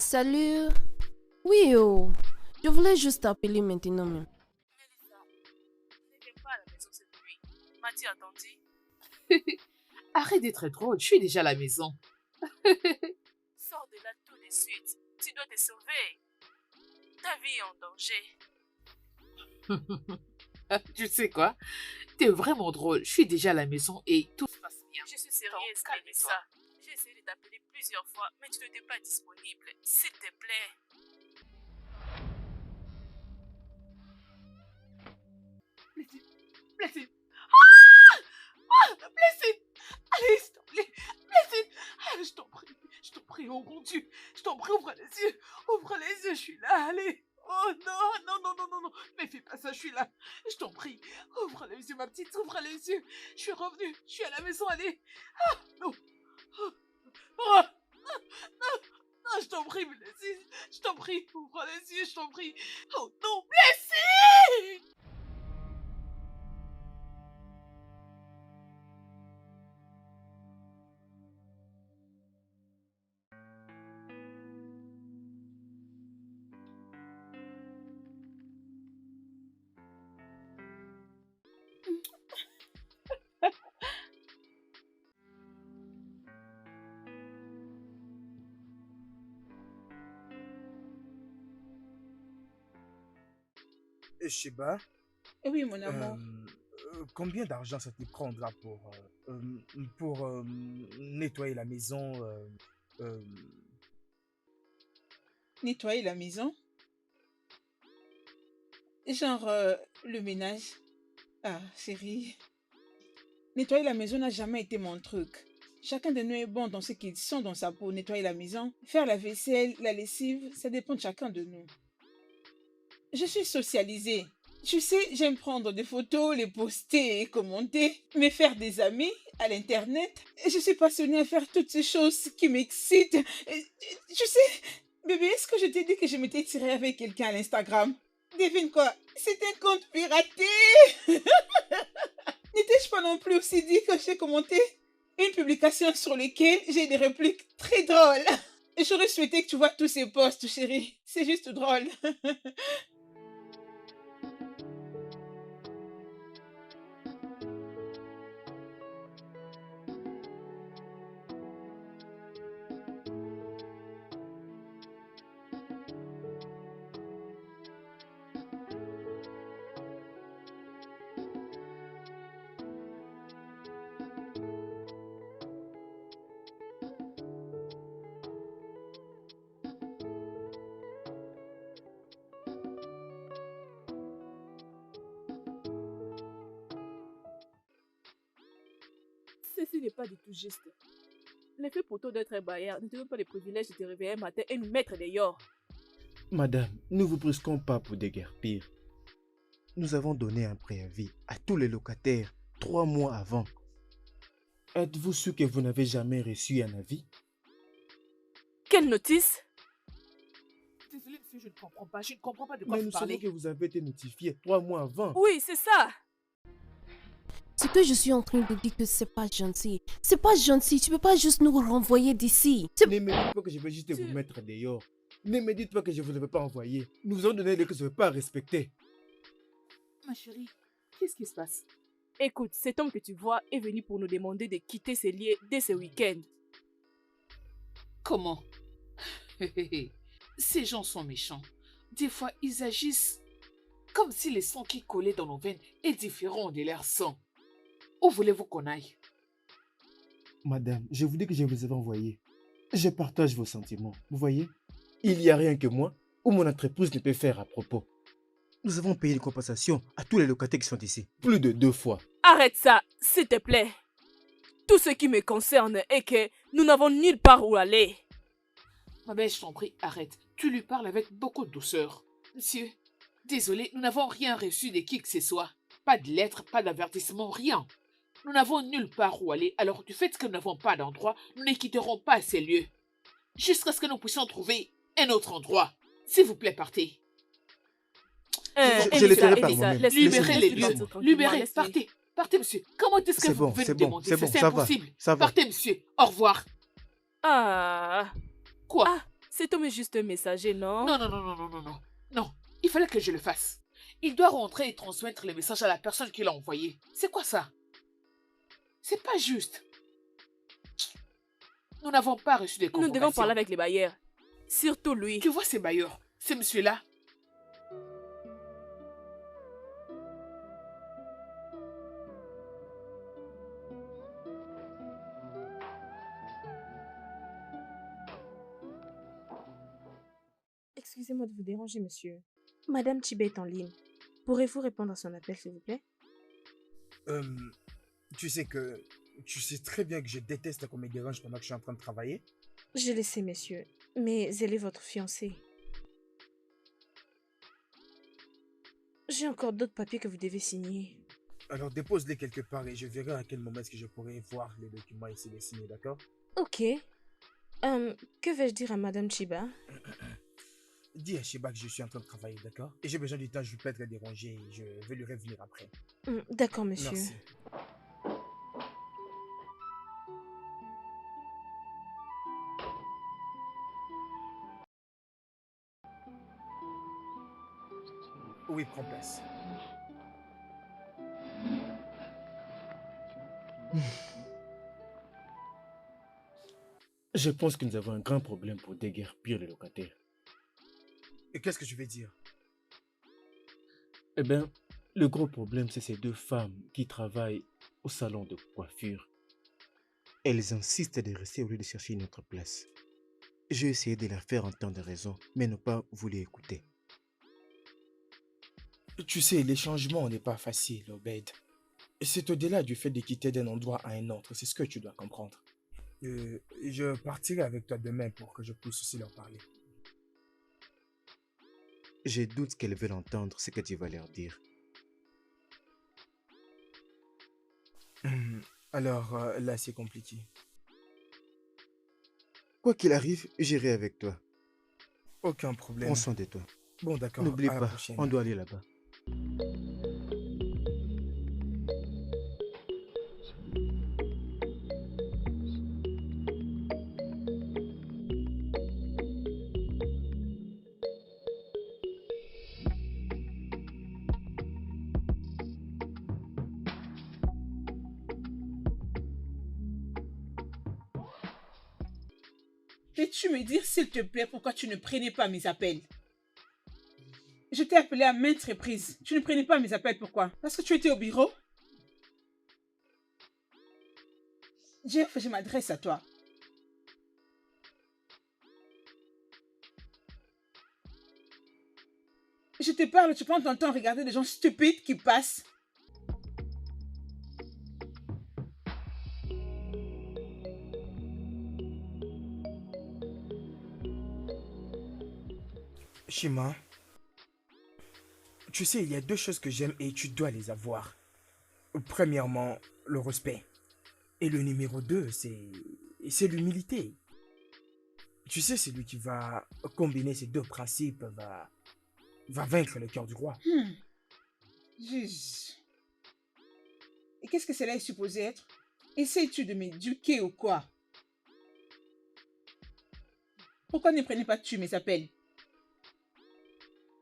Salut. Oui, oh. Je voulais juste t'appeler maintenant même. Mélissa, n'était pas à la maison cette nuit. M'as-tu attendu? Arrête d'être drôle, je suis déjà à la maison. Sors de là tout de suite. Tu dois te sauver. Ta vie est en danger. Tu sais quoi? T'es vraiment drôle, je suis déjà à la maison et tout se passe bien. Je suis sérieuse, Donc, calme-toi. Mélissa. J'ai essayé de t'appeler plusieurs fois, mais tu n'étais pas disponible. S'il te plaît. Blessé, blessé. Blessé. Allez, s'il te plaît, blessé. Ah, je t'en prie, oh mon Dieu. Je t'en prie, ouvre les yeux, je suis là, allez. Oh non, non, non, non, non, non, mais fais pas ça, je suis là. Je t'en prie, ouvre les yeux, ma petite, ouvre les yeux. Je suis revenue, je suis à la maison, allez. Ah, non. Oh, oh, non, non, je t'en prie, blessé. Je t'en prie, ouvre les yeux, je t'en prie. Oh non, blessé. Sheba, Oui, mon amour. combien d'argent ça te prendra pour nettoyer la maison euh, Nettoyer la maison? Genre le ménage. Ah, chérie. Nettoyer la maison n'a jamais été mon truc. Chacun de nous est bon dans ce qu'ils sont dans sa peau. Nettoyer la maison, faire la vaisselle, la lessive, ça dépend de chacun de nous. Je suis socialisée. Tu sais, j'aime prendre des photos, les poster et commenter, me faire des amis à l'internet. Je suis passionnée à faire toutes ces choses qui m'excitent. Tu sais, bébé, est-ce que je t'ai dit que je m'étais tirée avec quelqu'un à l'Instagram? Devine quoi? C'est un compte piraté! N'étais-je pas non plus aussi dit que j'ai commenté une publication sur laquelle j'ai des répliques très drôles? J'aurais souhaité que tu vois tous ces posts, chérie. C'est juste drôle. Ceci n'est pas du tout juste. L'effet pour toi d'être un bailleur ne te donne pas le privilège de te réveiller un matin et nous mettre dehors. Madame, ne vous brusquons pas pour déguerpir. Nous avons donné un préavis à tous les locataires 3 mois avant. Êtes-vous sûr que vous n'avez jamais reçu un avis? Quelle notice? Désolé, monsieur, je ne comprends pas de quoi Mais vous nous savons parlez. que vous avez été notifié 3 mois avant. Oui, c'est ça. Ce que je suis en train de dire que c'est pas gentil. C'est pas gentil. Tu peux pas juste nous renvoyer d'ici. Ne me dites pas que je vais juste Tu- vous mettre dehors. Ne me dites pas que je ne vous avais pas envoyé. Nous vous avons donné les que je ne vais pas respecter. Ma chérie, qu'est-ce qui se passe? Écoute, cet homme que tu vois est venu pour nous demander de quitter ces lieux dès ce week-end. Comment? Ces gens sont méchants. Des fois, ils agissent comme si le sang qui collait dans nos veines est différent de leur sang. Où voulez-vous qu'on aille? Madame, je vous dis que je vous avais envoyé. Je partage vos sentiments. Vous voyez, il n'y a rien que moi ou mon entreprise ne peut faire à propos. Nous avons payé une compensation à tous les locataires qui sont ici. Plus de 2 fois. Arrête ça, s'il te plaît. Tout ce qui me concerne est que nous n'avons nulle part où aller. Ma belle, je t'en prie, arrête. Tu lui parles avec beaucoup de douceur. Monsieur, désolé, nous n'avons rien reçu de qui que ce soit. Pas de lettre, pas d'avertissement, rien. Nous n'avons nulle part où aller, alors du fait que nous n'avons pas d'endroit, nous ne quitterons pas ces lieux. Jusqu'à ce que nous puissions trouver un autre endroit. S'il vous plaît, partez. Je les ferai par moi-même. Libérez les lieux. lieux. Libérez, partez. Partez, monsieur. Comment est-ce que C'est vous bon, pouvez c'est nous bon, demander c'est ça? bon, C'est ça va, impossible. ça va. Partez, monsieur. Au revoir. Ah, Quoi? Ah, Cet homme est juste un messager, non? Non, non, non, non, non, non, non. Non, il fallait que je le fasse. Il doit rentrer et transmettre le message à la personne qui l'a envoyé. C'est quoi ça? C'est pas juste. Nous n'avons pas reçu des Nous convocations. devons parler avec les bailleurs. Surtout lui. Tu vois ces bailleurs, ces monsieur-là. Excusez-moi de vous déranger, monsieur. Madame Chibé est en ligne. Pourrez-vous répondre à son appel, s'il vous plaît? Tu sais que... Tu sais très bien que je déteste qu'on me dérange pendant que je suis en train de travailler. Je le sais, monsieur. Mais elle est votre fiancée. J'ai encore d'autres papiers que vous devez signer. Alors dépose-les quelque part et je verrai à quel moment est-ce que je pourrai voir les documents ici les signer, d'accord? Ok. Que vais-je dire à Madame Chiba? Dis à Sheba que je suis en train de travailler, d'accord? Et j'ai besoin du temps, je ne vais pas être dérangé et je vais lui revenir après. D'accord, monsieur. Merci. Oui, prends place. Je pense que nous avons un grand problème pour déguerpir les locataires. Et qu'est-ce que je vais dire? Eh bien, le gros problème, c'est ces deux femmes qui travaillent au salon de coiffure. Elles insistent de rester au lieu de chercher une autre place. J'ai essayé de leur faire entendre raison, mais n'ont pas voulu écouter. Tu sais, les changements n'est pas facile, Obed. Et c'est au-delà du fait de quitter d'un endroit à un autre, c'est ce que tu dois comprendre. Je partirai avec toi demain pour que je puisse aussi leur parler. Je doute qu'elles veulent entendre ce que tu vas leur dire. Alors, là, c'est compliqué. Quoi qu'il arrive, j'irai avec toi. Aucun problème. Prends soin de toi. Bon, d'accord. N'oublie à la pas, prochaine. on doit aller là-bas. Peux-tu me dire, s'il te plaît, pourquoi tu ne prenais pas mes appels? Je t'ai appelé à maintes reprises. Tu ne prenais pas mes appels, pourquoi? Parce que tu étais au bureau? Jeff, je m'adresse à toi. Je te parle, tu prends ton temps à regarder des gens stupides qui passent. Shima, tu sais, il y a deux choses que j'aime et tu dois les avoir. Premièrement, le respect. Et le numéro 2, c'est l'humilité. Tu sais, celui qui va combiner ces deux principes va vaincre le cœur du roi. Juge. Et qu'est-ce que cela est supposé être? Essayes-tu de m'éduquer ou quoi? Pourquoi ne prenais pas tu mes appels?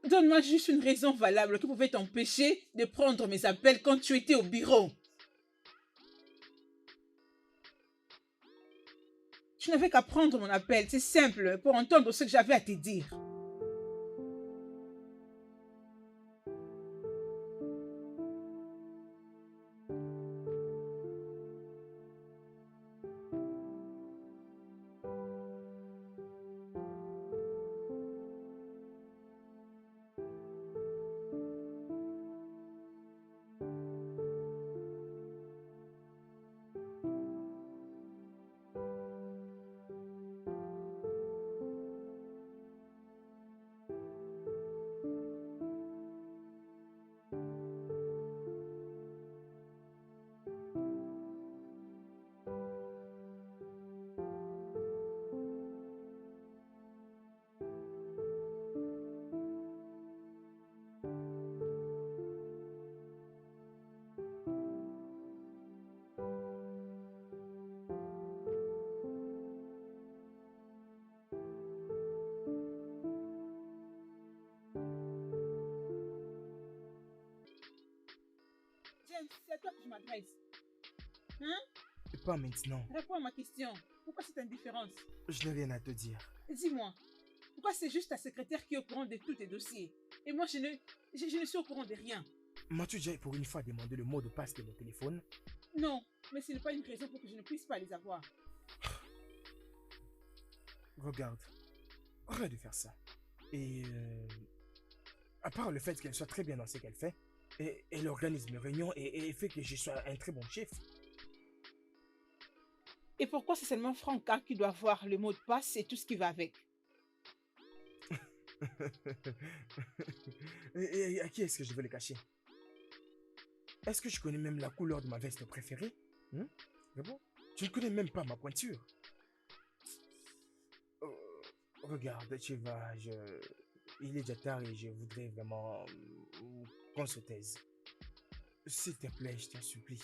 Donne-moi juste une raison valable qui pouvait t'empêcher de prendre mes appels quand tu étais au bureau. Tu n'avais qu'à prendre mon appel, c'est simple, pour entendre ce que j'avais à te dire. c'est à toi que je m'adresse. Hein? Pas maintenant. Réponds à ma question. Pourquoi cette indifférence? Je n'ai rien à te dire. Dis-moi, pourquoi c'est juste ta secrétaire qui est au courant de tous tes dossiers? Et moi, je ne suis au courant de rien. M'as-tu déjà pour une fois demandé le mot de passe de mon téléphone? Non, mais ce n'est pas une raison pour que je ne puisse pas les avoir. Regarde, arrête de faire ça. Et à part le fait qu'elle soit très bien dans ce qu'elle fait, et elle organise mes réunions et fait que je sois un très bon chef. Et pourquoi c'est seulement Franca qui doit avoir le mot de passe et tout ce qui va avec? Et à qui est-ce que je vais le cacher? Est-ce que je connais même la couleur de ma veste préférée? C'est bon? Tu ne connais même pas ma pointure. Regarde, tu vas, il est déjà tard et je voudrais vraiment qu'on se taise. S'il te plaît, je t'en supplie.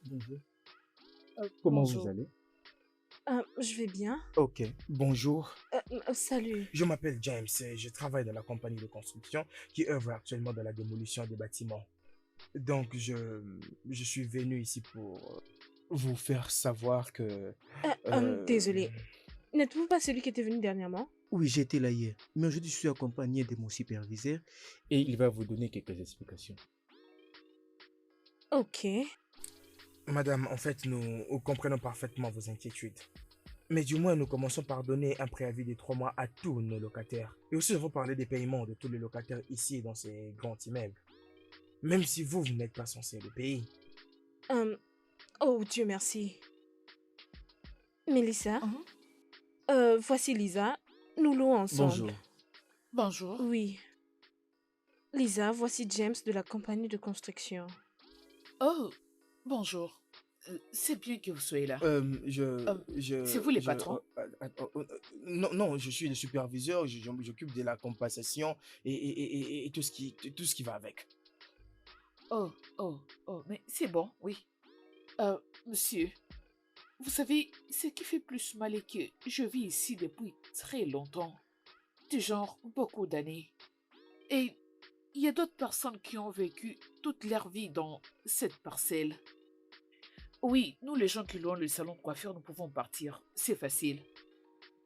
Bonjour. Comment vous bonjour. allez? Je vais bien. Ok, bonjour. Salut. Je m'appelle James et je travaille dans la compagnie de construction qui œuvre actuellement dans la démolition des bâtiments. Donc, je suis venu ici pour vous faire savoir que... Désolé. N'êtes-vous pas celui qui était venu dernièrement? Oui, j'étais là hier, mais aujourd'hui je suis accompagné de mon superviseur et il va vous donner quelques explications. Ok. Madame, en fait, nous comprenons parfaitement vos inquiétudes. Mais du moins, nous commençons par donner un préavis de 3 mois à tous nos locataires. Et aussi, nous avons parlé des paiements de tous les locataires ici dans ces grands immeubles. Même si vous n'êtes pas censé le payer. Oh, Dieu merci. Mélissa, voici Lisa. Nous louons ensemble. Bonjour. Oui. Lisa, voici James de la compagnie de construction. Oh, bonjour. C'est bien que vous soyez là. C'est vous les patrons? Non, je suis le superviseur, j'occupe de la compensation et tout ce qui va avec. Oh, mais c'est bon, oui. Monsieur, vous savez, ce qui fait plus mal est que je vis ici depuis très longtemps. Du genre beaucoup d'années. Et il y a d'autres personnes qui ont vécu toute leur vie dans cette parcelle. Oui, nous les gens qui louons le salon de coiffure, nous pouvons partir. C'est facile.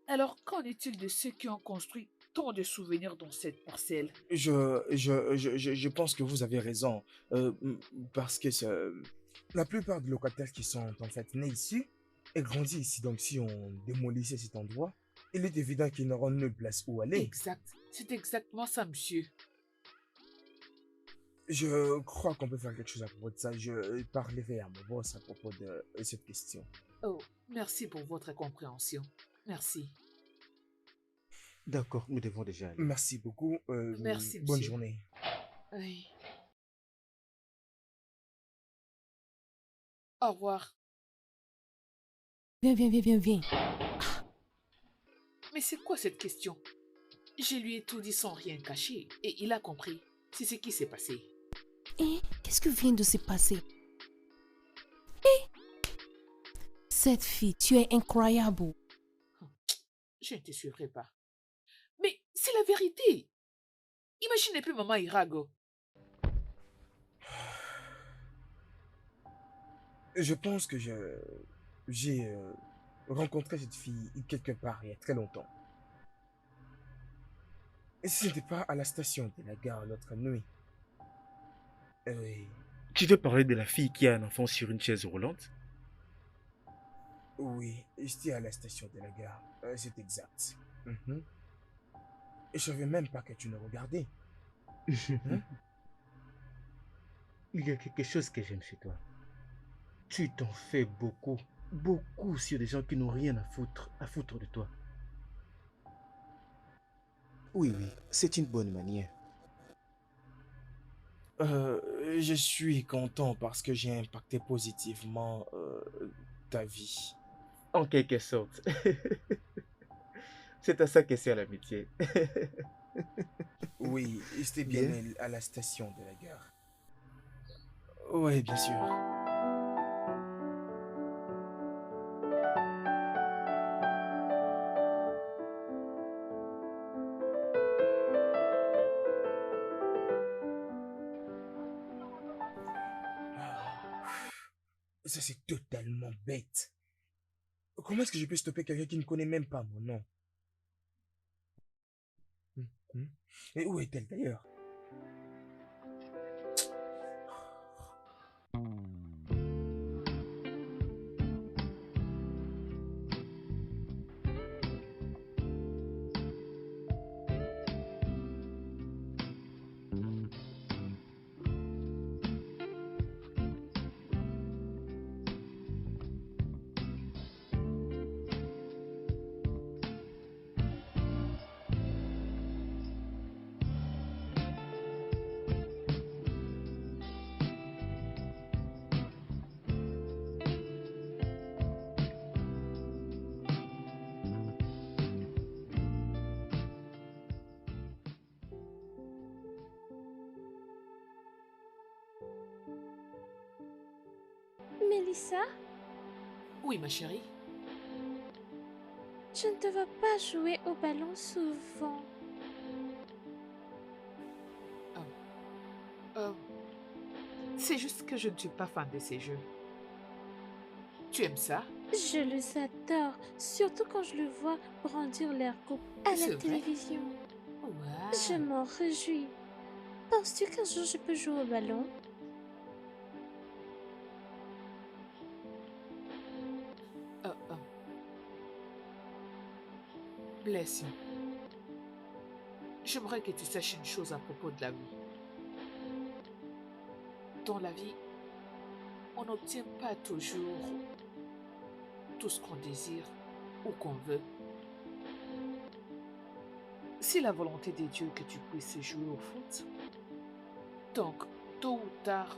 Alors, qu'en est-il de ceux qui ont construit tant de souvenirs dans cette parcelle? Je pense que vous avez raison. Parce que la plupart des locataires qui sont en fait nés ici et grandis ici, donc si on démolissait cet endroit, il est évident qu'ils n'auront nulle place où aller. Exact. C'est exactement ça, monsieur. Je crois qu'on peut faire quelque chose à propos de ça. Je parlerai à mon boss à propos de cette question. Oh, merci pour votre compréhension. Merci. D'accord, nous devons déjà aller. Merci beaucoup. Merci, bonne monsieur. journée. Oui. Au revoir. Viens, viens, viens, viens, viens. Mais c'est quoi cette question? Je lui ai tout dit sans rien cacher et il a compris. C'est ce qui s'est passé. Hein? Qu'est-ce que vient de se passer? Eh? Cette fille, tu es incroyable. Je ne te suivrai pas. Mais c'est la vérité. Imaginez plus maman Irago. Je pense que j'ai rencontré cette fille quelque part il y a très longtemps. Et ce n'était pas à la station de la gare l'autre nuit. Oui, Tu veux parler de la fille qui a un enfant sur une chaise roulante? oui, j'étais à la station de la gare. C'est exact. Mhm. Et je savais même pas que tu nous regardais. Hein? Il y a quelque chose que j'aime chez toi. Tu t'en fais beaucoup, beaucoup sur des gens qui n'ont rien à foutre de toi. Oui, oui, c'est une bonne manière. Je suis content parce que j'ai impacté positivement ta vie. En quelque sorte. C'est à ça que sert l'amitié. Oui, c'était bien Bien. elle à la station de la gare. Oui, bien sûr. Ça, c'est totalement bête. Comment est-ce que je peux stopper quelqu'un qui ne connaît même pas mon nom? Mhm. Et où est-elle d'ailleurs? Mélissa, Oui, ma chérie. je ne te vois pas jouer au ballon souvent. Euh, c'est juste que je ne suis pas fan de ces jeux. Tu aimes ça? Je les adore, surtout quand je le vois brandir leur coupe à C'est la vrai? télévision. Je Wow. m'en réjouis. Penses-tu qu'un jour je peux jouer au ballon? Euh, euh. Blessing, j'aimerais que tu saches une chose à propos de la vie. Dans la vie, on n'obtient pas toujours tout ce qu'on désire ou qu'on veut. C'est la volonté de Dieu que tu puisses jouer au foot. Donc, tôt ou tard,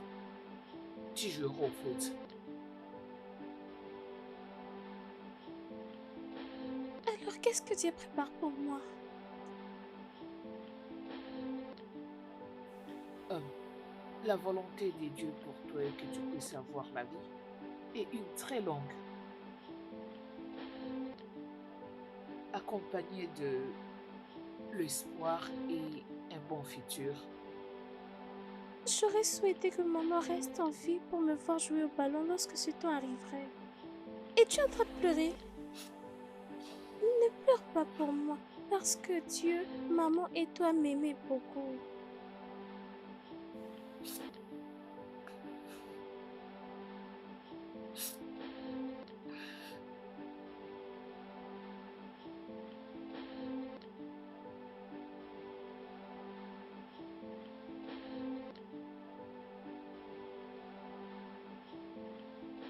tu joueras au foot. Alors qu'est-ce que Dieu prépare pour moi? La volonté de Dieu pour toi est que tu puisses avoir la vie et une très longue, accompagnée de l'espoir et un bon futur. J'aurais souhaité que maman reste en vie pour me voir jouer au ballon lorsque ce temps arriverait. Es-tu en train de pleurer? Ne pleure pas pour moi, parce que Dieu, maman et toi m'aimez beaucoup.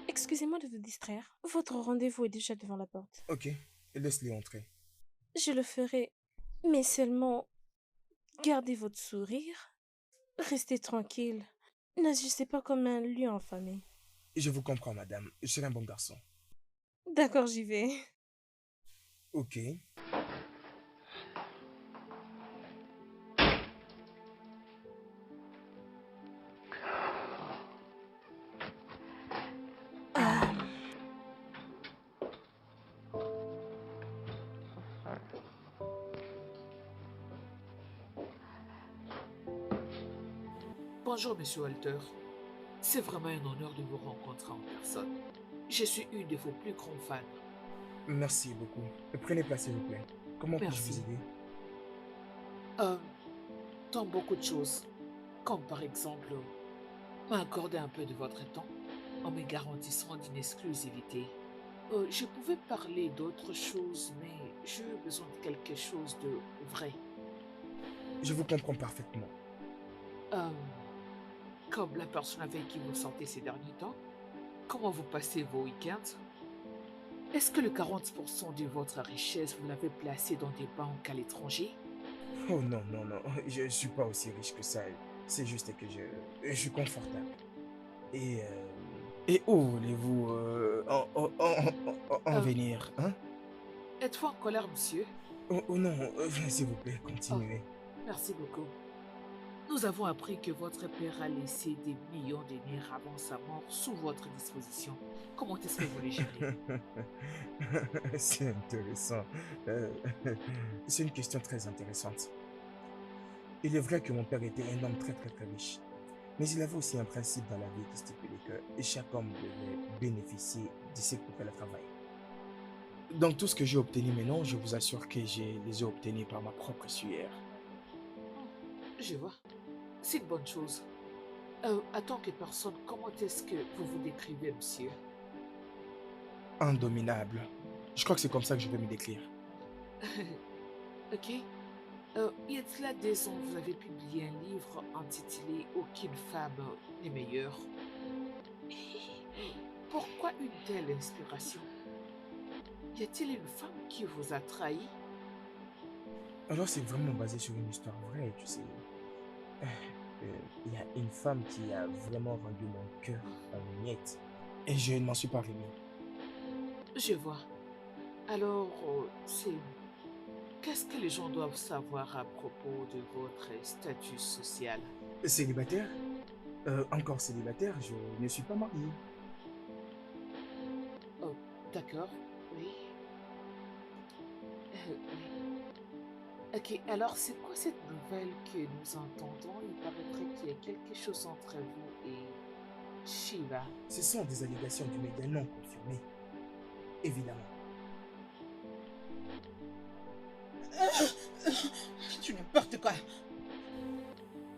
Excusez-moi de vous distraire. Votre rendez-vous est déjà devant la porte. Ok, laisse-les entrer. Je le ferai, mais seulement gardez votre sourire. Restez tranquille. N'agissez pas comme un lion en famille. Je vous comprends, madame. Je serai un bon garçon. D'accord, j'y vais. Ok. Bonjour, monsieur Walter. C'est vraiment un honneur de vous rencontrer en personne. Je suis une de vos plus grands fans. Merci beaucoup. Prenez place, s'il vous plaît. Comment puis-je vous Merci. aider? Euh, dans beaucoup de choses, comme par exemple, m'accorder un peu de votre temps en me garantissant d'une exclusivité. Je pouvais parler d'autres choses, mais j'ai besoin de quelque chose de vrai. Je vous comprends parfaitement. Euh, comme la personne avec qui vous sortez ces derniers temps, comment vous passez vos week-ends? Est-ce que le 40% de votre richesse, vous l'avez placé dans des banques à l'étranger? Oh non, non, non. Je ne suis pas aussi riche que ça. C'est juste que je suis confortable. Et où voulez-vous en Euh, venir, hein? Êtes-vous en colère, monsieur? Oh non, s'il vous plaît, Oh, continuez. merci beaucoup. Nous avons appris que votre père a laissé des millions de deniers avant sa mort sous votre disposition. Comment est-ce que vous les gérez? C'est intéressant. Euh, c'est une question très intéressante. Il est vrai que mon père était un homme très très très riche. Mais il avait aussi un principe dans la vie qui stipulait que chaque homme devait bénéficier de ce pour qu'elle travaille. Donc tout ce que j'ai obtenu maintenant, je vous assure que je les ai obtenus par ma propre sueur. Je vois. C'est une bonne chose. En tant que personne, comment est-ce que vous vous décrivez, monsieur? Indominable. Je crois que c'est comme ça que je vais me décrire. Ok. Il y a de cela des ans, vous avez publié un livre intitulé Aucune femme n'est meilleure. Pourquoi une telle inspiration? Y a-t-il une femme qui vous a trahi? Alors c'est vraiment basé sur une histoire vraie, tu sais. Il y a une femme qui a vraiment rendu mon cœur en miettes. Et je ne m'en suis pas remis. Je vois. Alors, c'est... Qu'est-ce que les gens doivent savoir à propos de votre statut social? Célibataire? Encore célibataire, je ne suis pas marié. Oh, d'accord, oui. Oui. Ok, alors c'est quoi cette nouvelle que nous entendons? Il paraîtrait qu'il y a quelque chose entre vous et Shiva. Ce sont des allégations du média non confirmées. Évidemment. Tu n'importe quoi.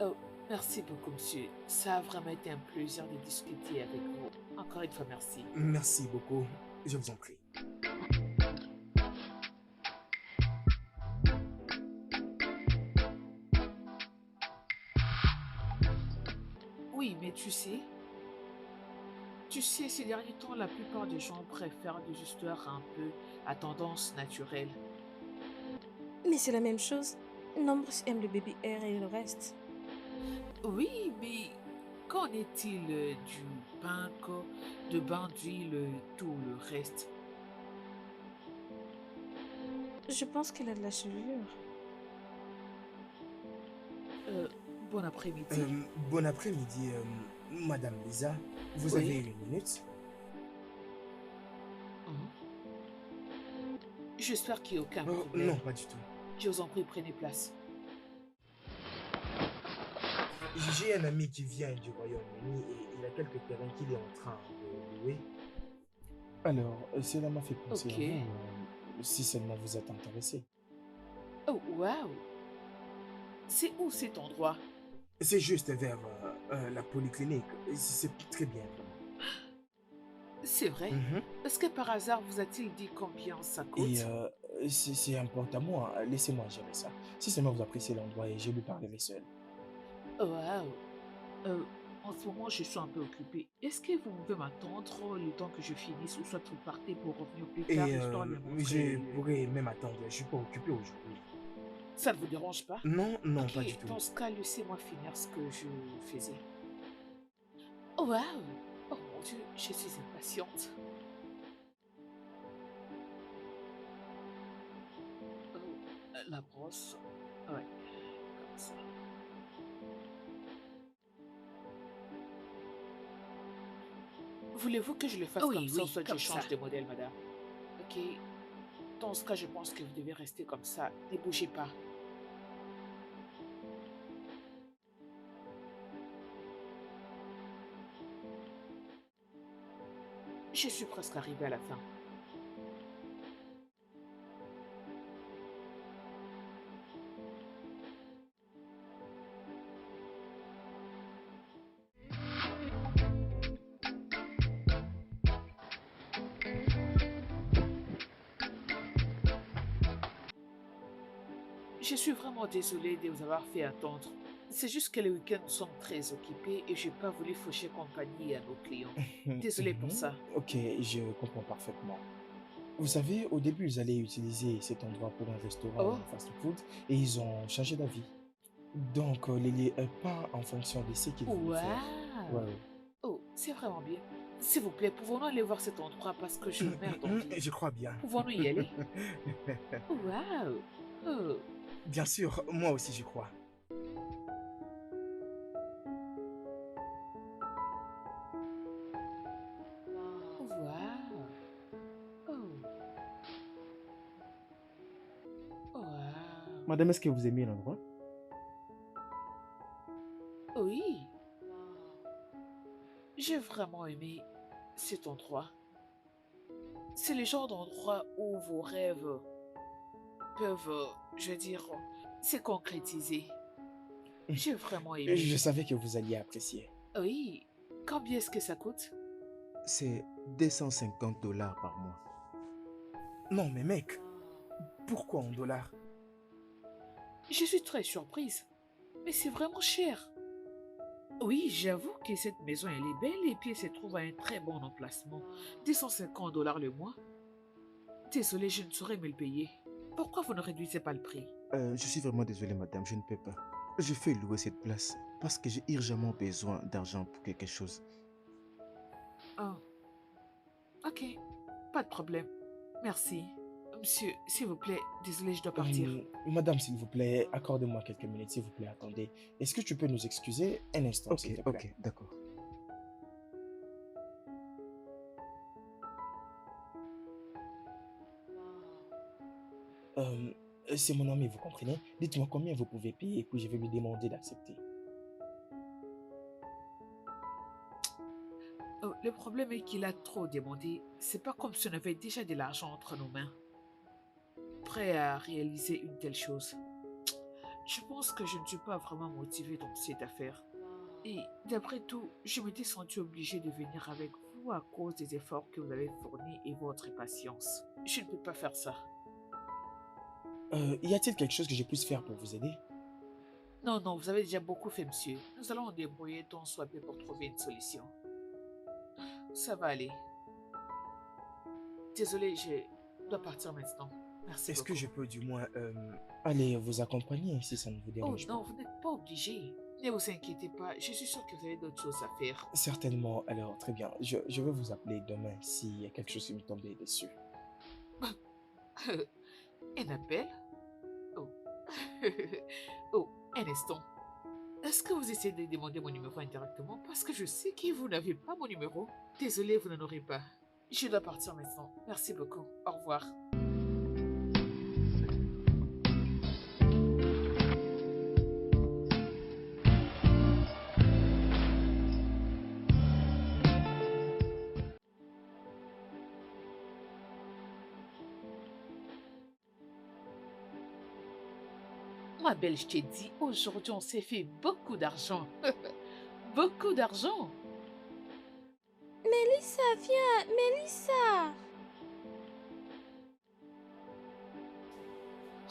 Oh, merci beaucoup, monsieur. Ça a vraiment été un plaisir de discuter avec vous. Encore une fois, merci. Merci beaucoup. Je vous en prie. Oui, mais tu sais, ces derniers temps, la plupart des gens préfèrent des histoires un peu à tendance naturelle. Mais c'est la même chose. Nombreux aiment le baby air et le reste. Oui, mais qu'en est-il du panko, de bain d'huile, tout le reste? Je pense qu'elle a de la chevelure. Euh, bon après-midi. Bon après-midi, Madame Lisa. Vous Oui. avez une minute? Mhm. J'espère qu'il n'y a aucun Oh, problème. non, pas du tout. Je vous en prie, prenez place. J'ai un ami qui vient du Royaume-Uni et il a quelques terrains qu'il est en train de louer. Alors, cela m'a fait penser Ok. à vous, si seulement vous êtes intéressé. Oh, waouh! C'est où cet endroit? C'est juste vers la polyclinique. C'est très bien, vraiment. C'est vrai? Est-ce que par hasard vous a-t-il dit combien ça coûte? Et c'est important à moi. Laissez-moi gérer ça. Si seulement vous appréciez l'endroit et je lui parlerai seul. Oh, waouh! En ce moment, je suis un peu occupée. Est-ce que vous pouvez m'attendre le temps que je finisse ou soit vous partez pour revenir plus tard, Et histoire de me montrer... je pourrais même attendre. Je suis pas occupé aujourd'hui. Ça ne vous dérange pas? Non, non, Ok, pas du tout. dans ce cas, laissez-moi finir ce que je faisais. Oh, waouh! Oh mon Dieu, je suis impatiente. la brosse. Ouais, comme ça. Voulez-vous que je le fasse Oui, comme ça ou oui, soit je comme change ça. de modèle, madame? Ok. Dans ce cas, je pense que vous devez rester comme ça. Ne bougez pas. Je suis presque arrivée à la fin. Je suis vraiment désolée de vous avoir fait attendre. C'est juste que les week-ends sont très occupés et j'ai pas voulu faucher compagnie à nos clients. Désolée pour ça. Ok, je comprends parfaitement. Vous savez, au début, ils allaient utiliser cet endroit pour un restaurant ou Oh, un fast-food et ils ont changé d'avis. Donc, pas en fonction de ce qu'ils voulaient faire. Ouais, waouh! ouais. Oh, c'est vraiment bien. S'il vous plaît, pouvons-nous aller voir cet endroit parce que je meurs d'envie. Je crois bien. Pouvons-nous y aller? Waouh! Oh, Bien sûr, moi aussi, je crois. waouh! Oh, waouh! Madame, est-ce que vous aimez l'endroit? Oui, j'ai vraiment aimé cet endroit. C'est le genre d'endroit où vos rêves peuvent, je veux dire, se concrétiser. J'ai vraiment Je aimé. savais que vous alliez apprécier. Oui, combien est-ce que ça coûte? C'est 250 dollars par mois. Non, mais mec, pourquoi en dollars? Je suis très surprise, mais c'est vraiment cher. Oui, j'avoue que cette maison elle est belle et puis elle se trouve à un très bon emplacement. 250 dollars le mois. Désolé, je ne saurais me le payer. Pourquoi vous ne réduisez pas le prix? Je suis vraiment désolé, madame, je ne peux pas. Je fais louer cette place parce que j'ai urgemment besoin d'argent pour quelque chose. Ah, ok, pas de problème. Merci. Monsieur, s'il vous plaît, désolé, je dois partir. Madame, s'il vous plaît, accordez-moi quelques minutes, s'il vous plaît, attendez. Est-ce que tu peux nous excuser un instant, s'il te plaît? Ok, d'accord. Euh, c'est mon ami, vous comprenez? Dites-moi combien vous pouvez payer et puis je vais lui demander d'accepter. Oh, le problème est qu'il a trop demandé. C'est pas comme si on avait déjà de l'argent entre nos mains. Prêt à réaliser une telle chose. Je pense que je ne suis pas vraiment motivée dans cette affaire. Et d'après tout, je m'étais sentie obligée de venir avec vous à cause des efforts que vous avez fournis et votre patience. Je ne peux pas faire ça. Y a-t-il quelque chose que je puisse faire pour vous aider? Non, non, vous avez déjà beaucoup fait, monsieur. Nous allons nous débrouiller tant soit peu pour trouver une solution. Ça va aller. Désolé, je dois partir maintenant. Merci Est-ce que beaucoup. je peux du moins aller vous accompagner si ça ne vous Oh dérange non, pas? vous n'êtes pas obligé. Ne vous inquiétez pas, je suis sûre que vous avez d'autres choses à faire. Certainement, alors très bien. Je vais vous appeler demain s'il y a quelque chose qui me tombait dessus. Un appel? Oh. Oh, un instant. Est-ce que vous essayez de demander mon numéro indirectement? Parce que je sais que vous n'avez pas mon numéro. Désolée, vous n'en aurez pas. Je dois partir maintenant. Merci beaucoup. Au revoir. Ma belle, je t'ai dit, aujourd'hui on s'est fait beaucoup d'argent. Beaucoup d'argent. Mélissa, viens, Mélissa.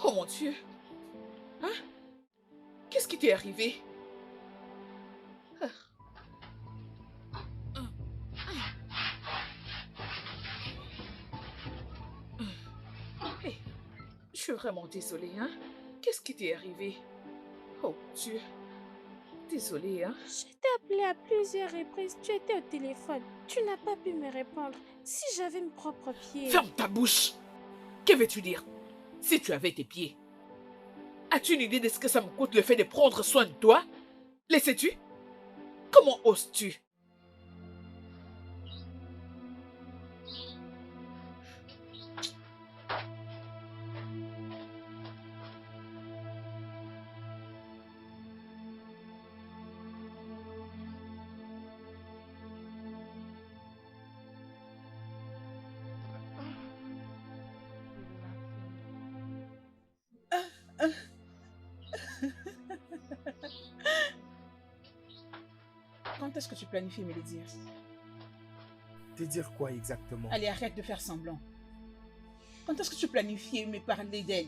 Oh mon Dieu. Hein? Qu'est-ce qui t'est arrivé? Ah. Hey, je suis vraiment désolée, hein? Qu'est-ce qui t'est arrivé? Oh mon Dieu. Désolée, hein? Je t'ai appelé à plusieurs reprises. Tu étais au téléphone. Tu n'as pas pu me répondre. Si j'avais mes propres pieds. Ferme ta bouche! Que veux-tu dire? Si tu avais tes pieds. As-tu une idée de ce que ça me coûte le fait de prendre soin de toi? Le sais-tu? Comment oses-tu? Quand est-ce que tu planifies me le dire? Te dire quoi exactement? Allez, arrête de faire semblant. Quand est-ce que tu planifies me parler d'elle?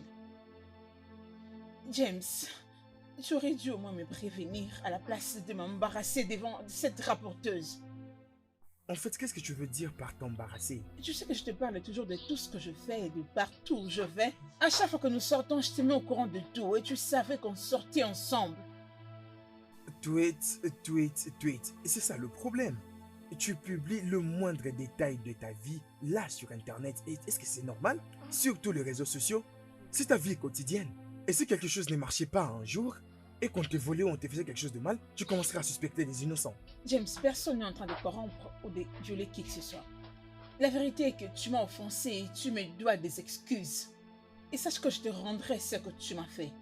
James, tu aurais dû au moins me prévenir à la place de m'embarrasser devant cette rapporteuse. En fait, qu'est-ce que tu veux dire par t'embarrasser? Tu sais que je te parle toujours de tout ce que je fais et de partout où je vais. À chaque fois que nous sortons, je te mets au courant de tout et tu savais qu'on sortait ensemble. Tweet. Et c'est ça le problème. Tu publies le moindre détail de ta vie là sur Internet. Et est-ce que c'est normal? Surtout les réseaux sociaux. C'est ta vie quotidienne. Et si quelque chose ne marchait pas un jour, et qu'on te volait ou on te faisait quelque chose de mal, tu commenceras à suspecter les innocents. James, personne n'est en train de corrompre ou de violer qui que ce soit. La vérité est que tu m'as offensé et tu me dois des excuses. Et sache que je te rendrai ce que tu m'as fait.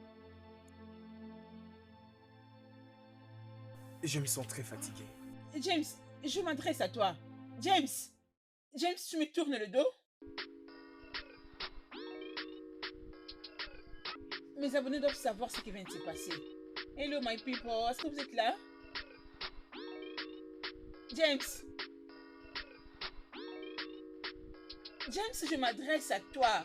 Je me sens très fatigué. James, je m'adresse à toi. James, tu me tournes le dos? Mes abonnés doivent savoir ce qui vient de se passer. Hello my people, est-ce que vous êtes là? James, je m'adresse à toi.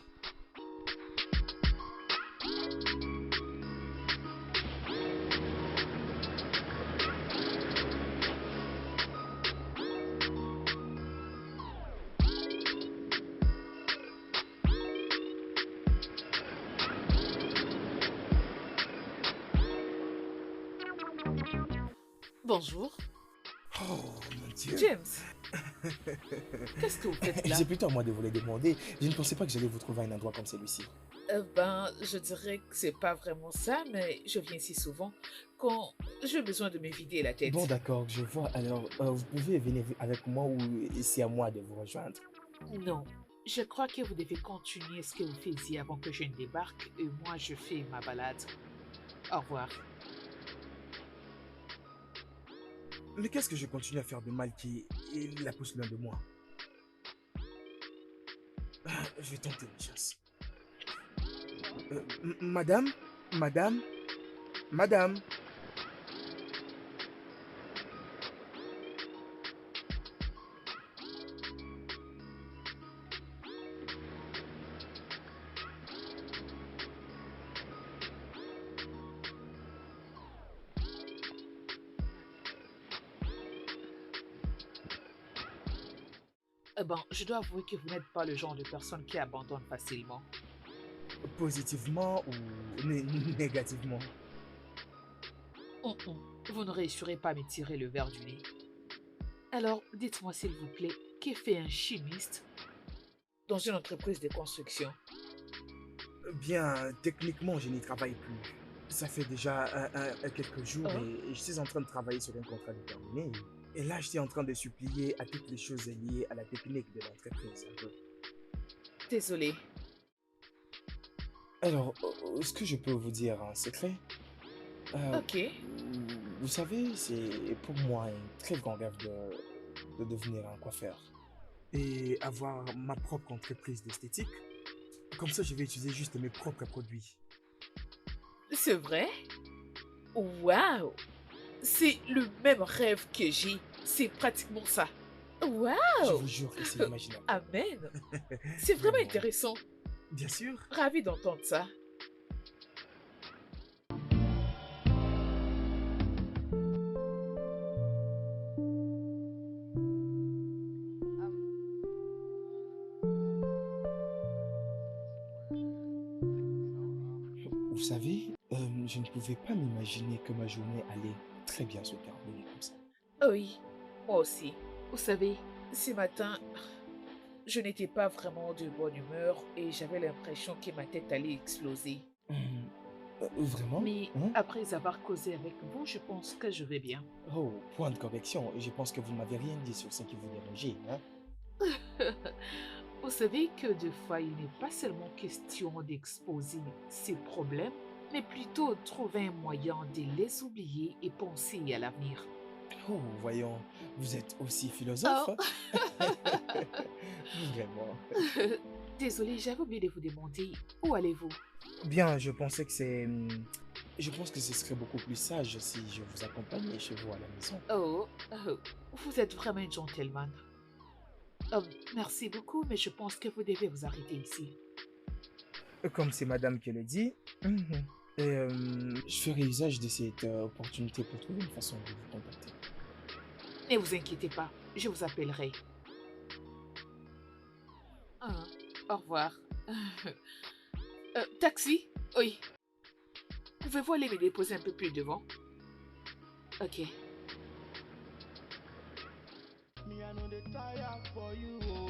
Bonjour. Oh mon Dieu. James. Qu'est-ce que vous faites là? C'est plutôt à moi de vous le demander. Je ne pensais pas que j'allais vous trouver à un endroit comme celui-ci. Je dirais que c'est pas vraiment ça, mais je viens ici souvent quand j'ai besoin de me vider la tête. Bon, d'accord, je vois. Alors, vous pouvez venir avec moi ou c'est à moi de vous rejoindre? Non, je crois que vous devez continuer ce que vous faisiez avant que je ne débarque et moi je fais ma balade. Au revoir. Mais qu'est-ce que je continue à faire de mal qui la pousse loin de moi? Je vais tenter une chance. Madame? Je dois avouer que vous n'êtes pas le genre de personne qui abandonne facilement. Positivement ou négativement? Vous ne réussirez pas à me tirer le verre du nez. Alors, dites-moi s'il vous plaît, que fait un chimiste dans une entreprise de construction? Bien, techniquement, je n'y travaille plus. Ça fait déjà quelques jours et je suis en train de travailler sur un contrat déterminé. Et là, je suis en train de supplier à toutes les choses liées à la technique de l'entreprise. Désolé. Alors, est-ce que je peux vous dire un secret? Ok. Vous savez, c'est pour moi un très grand rêve de devenir un coiffeur. Et avoir ma propre entreprise d'esthétique. Comme ça, je vais utiliser juste mes propres produits. C'est vrai? Waouh! C'est le même rêve que j'ai. C'est pratiquement ça. Je Waouh! vous jure que c'est imaginable. Amen! C'est vraiment intéressant. Bien sûr. Ravi d'entendre ça. Vous savez, je ne pouvais pas m'imaginer que ma journée allait très bien se terminer comme ça. Oui, moi aussi. Vous savez, ce matin, je n'étais pas vraiment de bonne humeur et j'avais l'impression que ma tête allait exploser. Vraiment? Mais Hein? après avoir causé avec vous, je pense que je vais bien. Oh, point de correction. Je pense que vous ne m'avez rien dit sur ce qui vous dérangeait, hein? Vous savez que des fois, il n'est pas seulement question d'exposer ses problèmes, mais plutôt trouver un moyen de les oublier et penser à l'avenir. Oh, voyons, vous êtes aussi philosophe, Oh, hein? Vraiment. désolée, j'avais oublié de vous demander où allez-vous? Bien, je pensais que c'est... Je pense que ce serait beaucoup plus sage si je vous accompagnais chez vous à la maison. Oh, vous êtes vraiment un gentleman. Oh, merci beaucoup, mais je pense que vous devez vous arrêter ici. Comme c'est madame qui le dit. Je ferai usage de cette opportunité pour trouver une façon de vous contacter. Ne vous inquiétez pas, je vous appellerai. Ah, au revoir. Taxi? Oui. Pouvez-vous aller me déposer un peu plus devant? Ok. Me, I know they tire for you. Oh.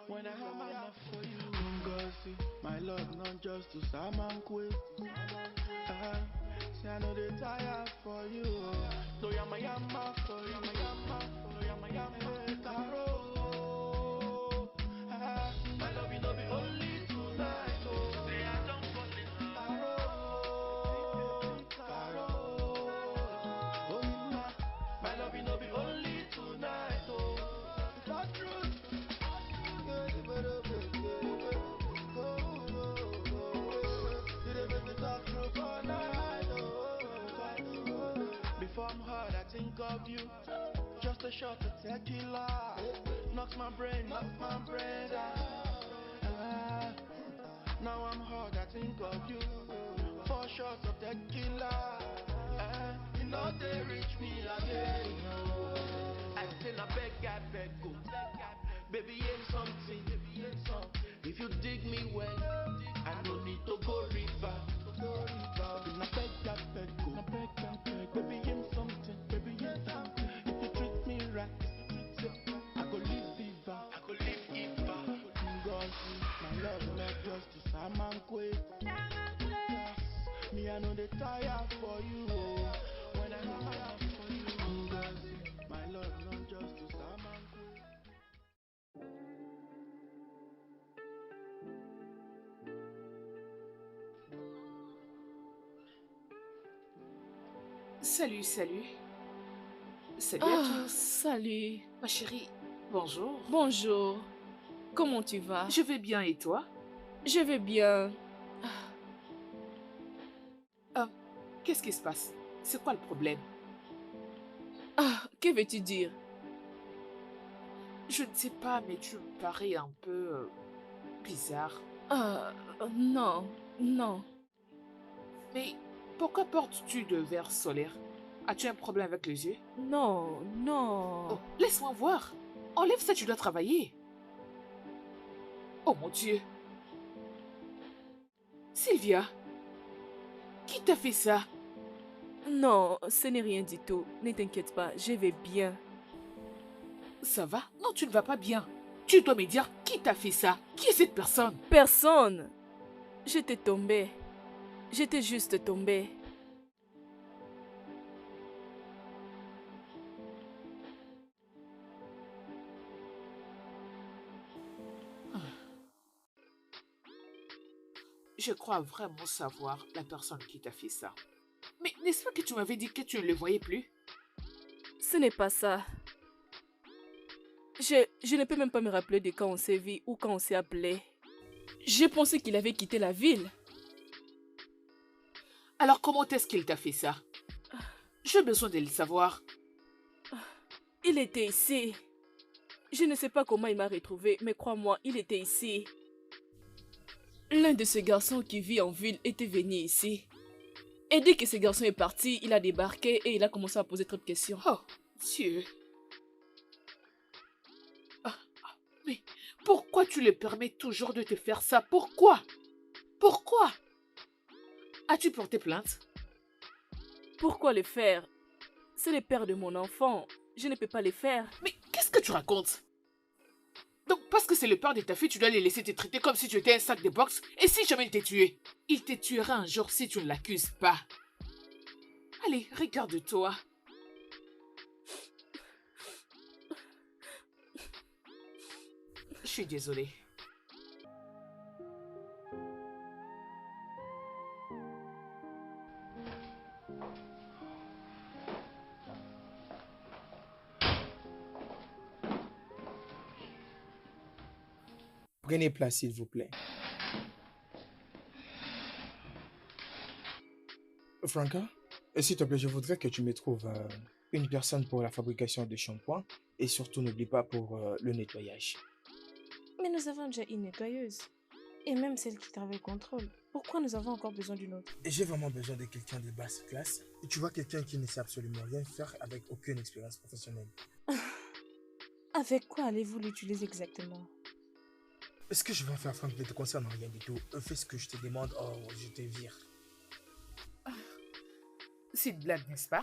When I have my love for you, Ngozi, my love not just to Saman Quest. Say I know they tire for you. Oh. So yama yama for you, yama yama Caro. My love you know be only tonight. Oh, say I don't fall in love. Caro. Oh, my love you know be only tonight. Oh. Before I'm hard, I think of you. Just a shot of tequila knocks my brain down. Now I'm hard, I think of you. 4 shots of tequila. You know they reach me again. I say I beg, go. Baby, ain't something. If you dig me well, I don't need to go river. I beg, go. Baby, ain't something. If you treat me right, I go live viva. Ngozi, my love not just to Saman Quest. Me, I know they tire for you. Oh. When I have my love for you, Ngozi, my love not just to Saman Quest. Salut. Salut à Ah, tous. salut. Ma chérie, bonjour. Bonjour. Comment tu vas? Je vais bien et toi? Je vais bien. Qu'est-ce qui se passe? C'est quoi le problème? Ah, que veux-tu dire? Je ne sais pas, mais tu me parais un peu bizarre. Ah, non. Mais pourquoi portes-tu de verres solaires? As-tu un problème avec les yeux? Non. Oh, laisse-moi voir. Enlève ça, tu dois travailler. Oh mon Dieu. Sylvia, qui t'a fait ça? Non, ce n'est rien du tout. Ne t'inquiète pas, je vais bien. Ça va? Non, tu ne vas pas bien. Tu dois me dire qui t'a fait ça. Qui est cette personne? Personne. J'étais tombée. J'étais juste tombée. Je crois vraiment savoir la personne qui t'a fait ça. Mais n'est-ce pas que tu m'avais dit que tu ne le voyais plus? Ce n'est pas ça. Je ne peux même pas me rappeler de quand on s'est vu ou quand on s'est appelé. J'ai pensé qu'il avait quitté la ville. Alors comment est-ce qu'il t'a fait ça? J'ai besoin de le savoir. Il était ici. Je ne sais pas comment il m'a retrouvé, mais crois-moi, il était ici. L'un de ces garçons qui vit en ville était venu ici. Et dès que ce garçon est parti, il a débarqué et il a commencé à poser trop de questions. Oh, Dieu. Mais pourquoi tu le permets toujours de te faire ça? Pourquoi? As-tu porté plainte? Pourquoi le faire? C'est le père de mon enfant. Je ne peux pas le faire. Mais qu'est-ce que tu racontes? Donc, Parce que c'est le père de ta fille, tu dois les laisser te traiter comme si tu étais un sac de boxe. Et si jamais il t'est tué, il te tuera un jour si tu ne l'accuses pas. Allez, regarde-toi. Je suis désolée. Prenez place, s'il vous plaît. Franca, s'il te plaît, je voudrais que tu me trouves une personne pour la fabrication de shampoing et surtout n'oublie pas pour le nettoyage. Mais nous avons déjà une nettoyeuse. Et même celle qui travaille contrôle. Pourquoi nous avons encore besoin d'une autre? J'ai vraiment besoin de quelqu'un de basse classe. Tu vois, quelqu'un qui ne sait absolument rien faire avec aucune expérience professionnelle. Avec quoi allez-vous l'utiliser exactement? Ce que je vais faire, Franck, ne te concerne rien du tout. Fais ce que je te demande, je te vire. C'est une blague, n'est-ce pas?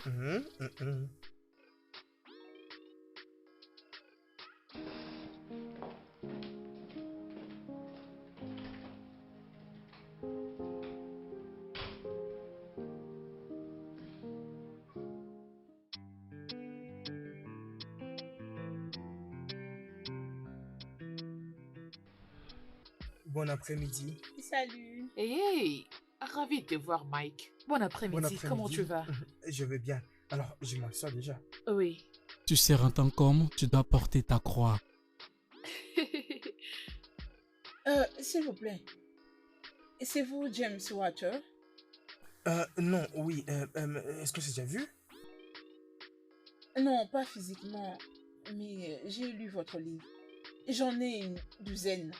Bon après-midi. Salut. Hey, ravi de te voir, Mike. Bon après-midi, comment tu vas? Je vais bien. Alors, je m'assois déjà. Oui. Tu sais, en tant qu'homme, tu dois porter ta croix. S'il vous plaît. C'est vous, James Water? Non, oui. Est-ce que c'est déjà vu? Non, pas physiquement. Mais j'ai lu votre livre. J'en ai une douzaine.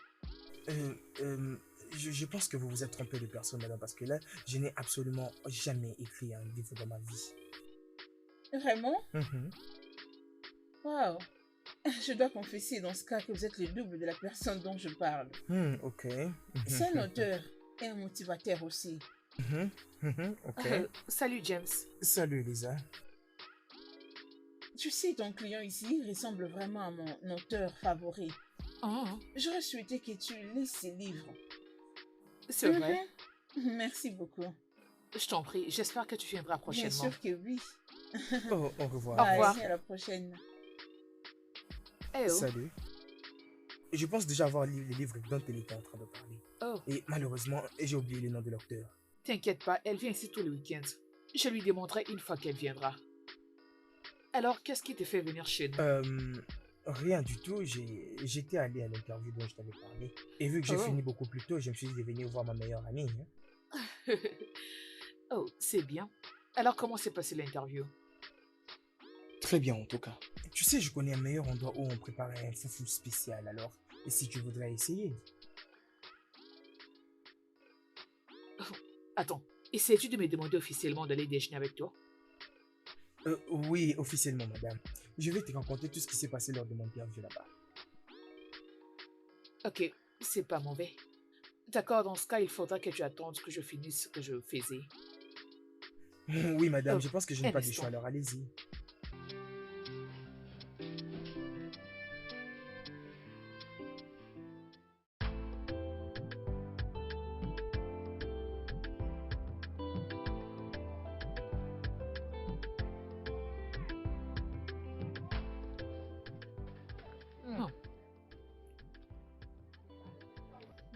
Je pense que vous vous êtes trompé de personne, madame, parce que là, je n'ai absolument jamais écrit un livre dans ma vie. Vraiment? Wow. Je dois confesser dans ce cas que vous êtes le double de la personne dont je parle. Ok. C'est un auteur et un motivateur aussi. Ok. Salut, James. Salut, Elisa. Tu sais, ton client ici ressemble vraiment à mon auteur favori. J'aurais souhaité que tu lis ses livres. C'est vrai? Merci beaucoup. Je t'en prie, j'espère que tu viendras prochainement. Bien sûr que oui. Au revoir. Au revoir. À la prochaine. Hey, oh. Salut. Je pense déjà avoir lu les livres dont elle était en train de parler. Oh. Et malheureusement, j'ai oublié le nom de l'auteur. T'inquiète pas, elle vient ici tous les week-ends. Je lui demanderai une fois qu'elle viendra. Alors, qu'est-ce qui te fait venir chez nous? Rien du tout. J'étais allé à l'interview dont je t'avais parlé. Et vu que j'ai fini beaucoup plus tôt, je me suis dit de venir voir ma meilleure amie. Oh, c'est bien. Alors, comment s'est passée l'interview? Très bien, en tout cas. Tu sais, je connais un meilleur endroit où on préparait un foufou spécial, alors. Et si tu voudrais essayer? Attends, essaies-tu de me demander officiellement d'aller déjeuner avec toi? Oui, officiellement, madame. Je vais te raconter tout ce qui s'est passé lors de mon interview là-bas. Ok, c'est pas mauvais. D'accord, dans ce cas, il faudra que tu attendes que je finisse ce que je faisais. Oui, madame, je pense que je n'ai pas du choix, alors allez-y.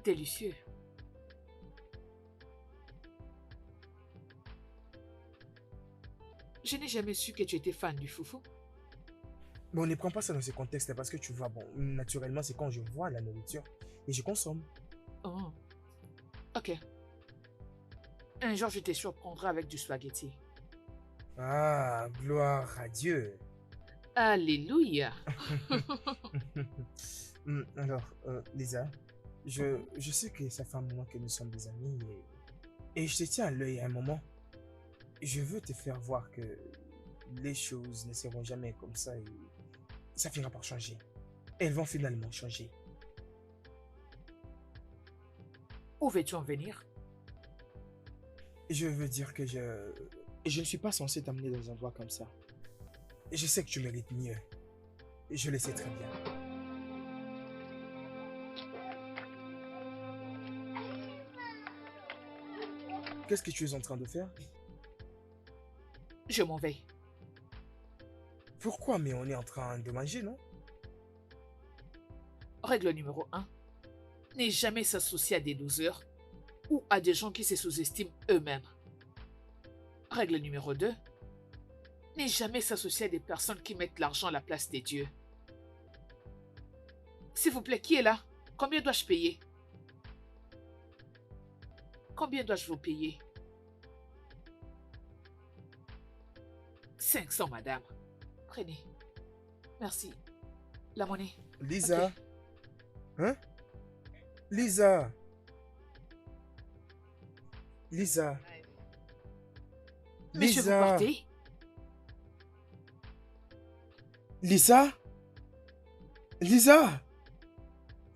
Délicieux. Je n'ai jamais su que tu étais fan du foufou. Bon, ne prends pas ça dans ce contexte parce que tu vois, bon, naturellement, c'est quand je vois la nourriture et je consomme. Oh. Ok. Un jour, je te surprendrai avec du spaghetti. Ah, gloire à Dieu. Alléluia. Alors, Lisa, je sais que ça fait un moment que nous sommes des amis et je te tiens à l'œil à un moment. Je veux te faire voir que les choses ne seront jamais comme ça et ça finira par changer. Elles vont finalement changer. Où veux-tu en venir? Je veux dire que je ne suis pas censé t'amener dans un endroit comme ça. Je sais que tu mérites mieux. Je le sais très bien. Qu'est-ce que tu es en train de faire? Je m'en vais. Pourquoi? Mais on est en train de manger, non? Règle numéro 1. Ne jamais s'associer à des losers ou à des gens qui se sous-estiment eux-mêmes. Règle numéro 2. Ne jamais s'associer à des personnes qui mettent l'argent à la place des dieux. S'il vous plaît, qui est là? Combien dois-je payer? Combien dois-je vous payer? 500, madame. Prenez. Merci. La monnaie. Lisa? Ok. Hein? Lisa? Lisa? Monsieur, vous Lisa? partez? Lisa? Lisa?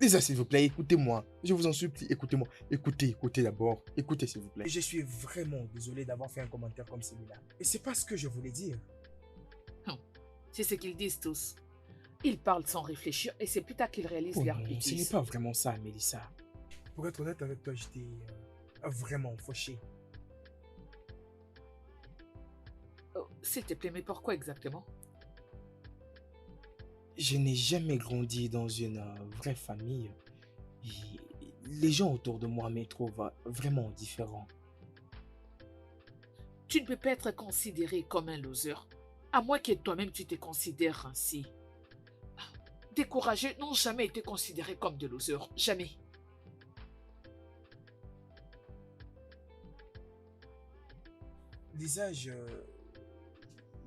Lisa, s'il vous plaît, écoutez-moi. Je vous en supplie, écoutez-moi. Écoutez d'abord. Écoutez, s'il vous plaît. Je suis vraiment désolé d'avoir fait un commentaire comme celui-là. Et c'est pas ce que je voulais dire. C'est ce qu'ils disent tous. Ils parlent sans réfléchir et c'est plus tard qu'ils réalisent Oh leur non, ce n'est bêtise. pas vraiment ça, Mélissa. Pour être honnête avec toi, j'étais vraiment fauché. Oh, s'il te plaît, mais pourquoi exactement? Je n'ai jamais grandi dans une vraie famille. Et les gens autour de moi me trouvent vraiment différent. Tu ne peux pas être considéré comme un loser, à moins que toi-même tu te considères ainsi. Découragés n'ont jamais été considérés comme des losers, jamais. Lisa,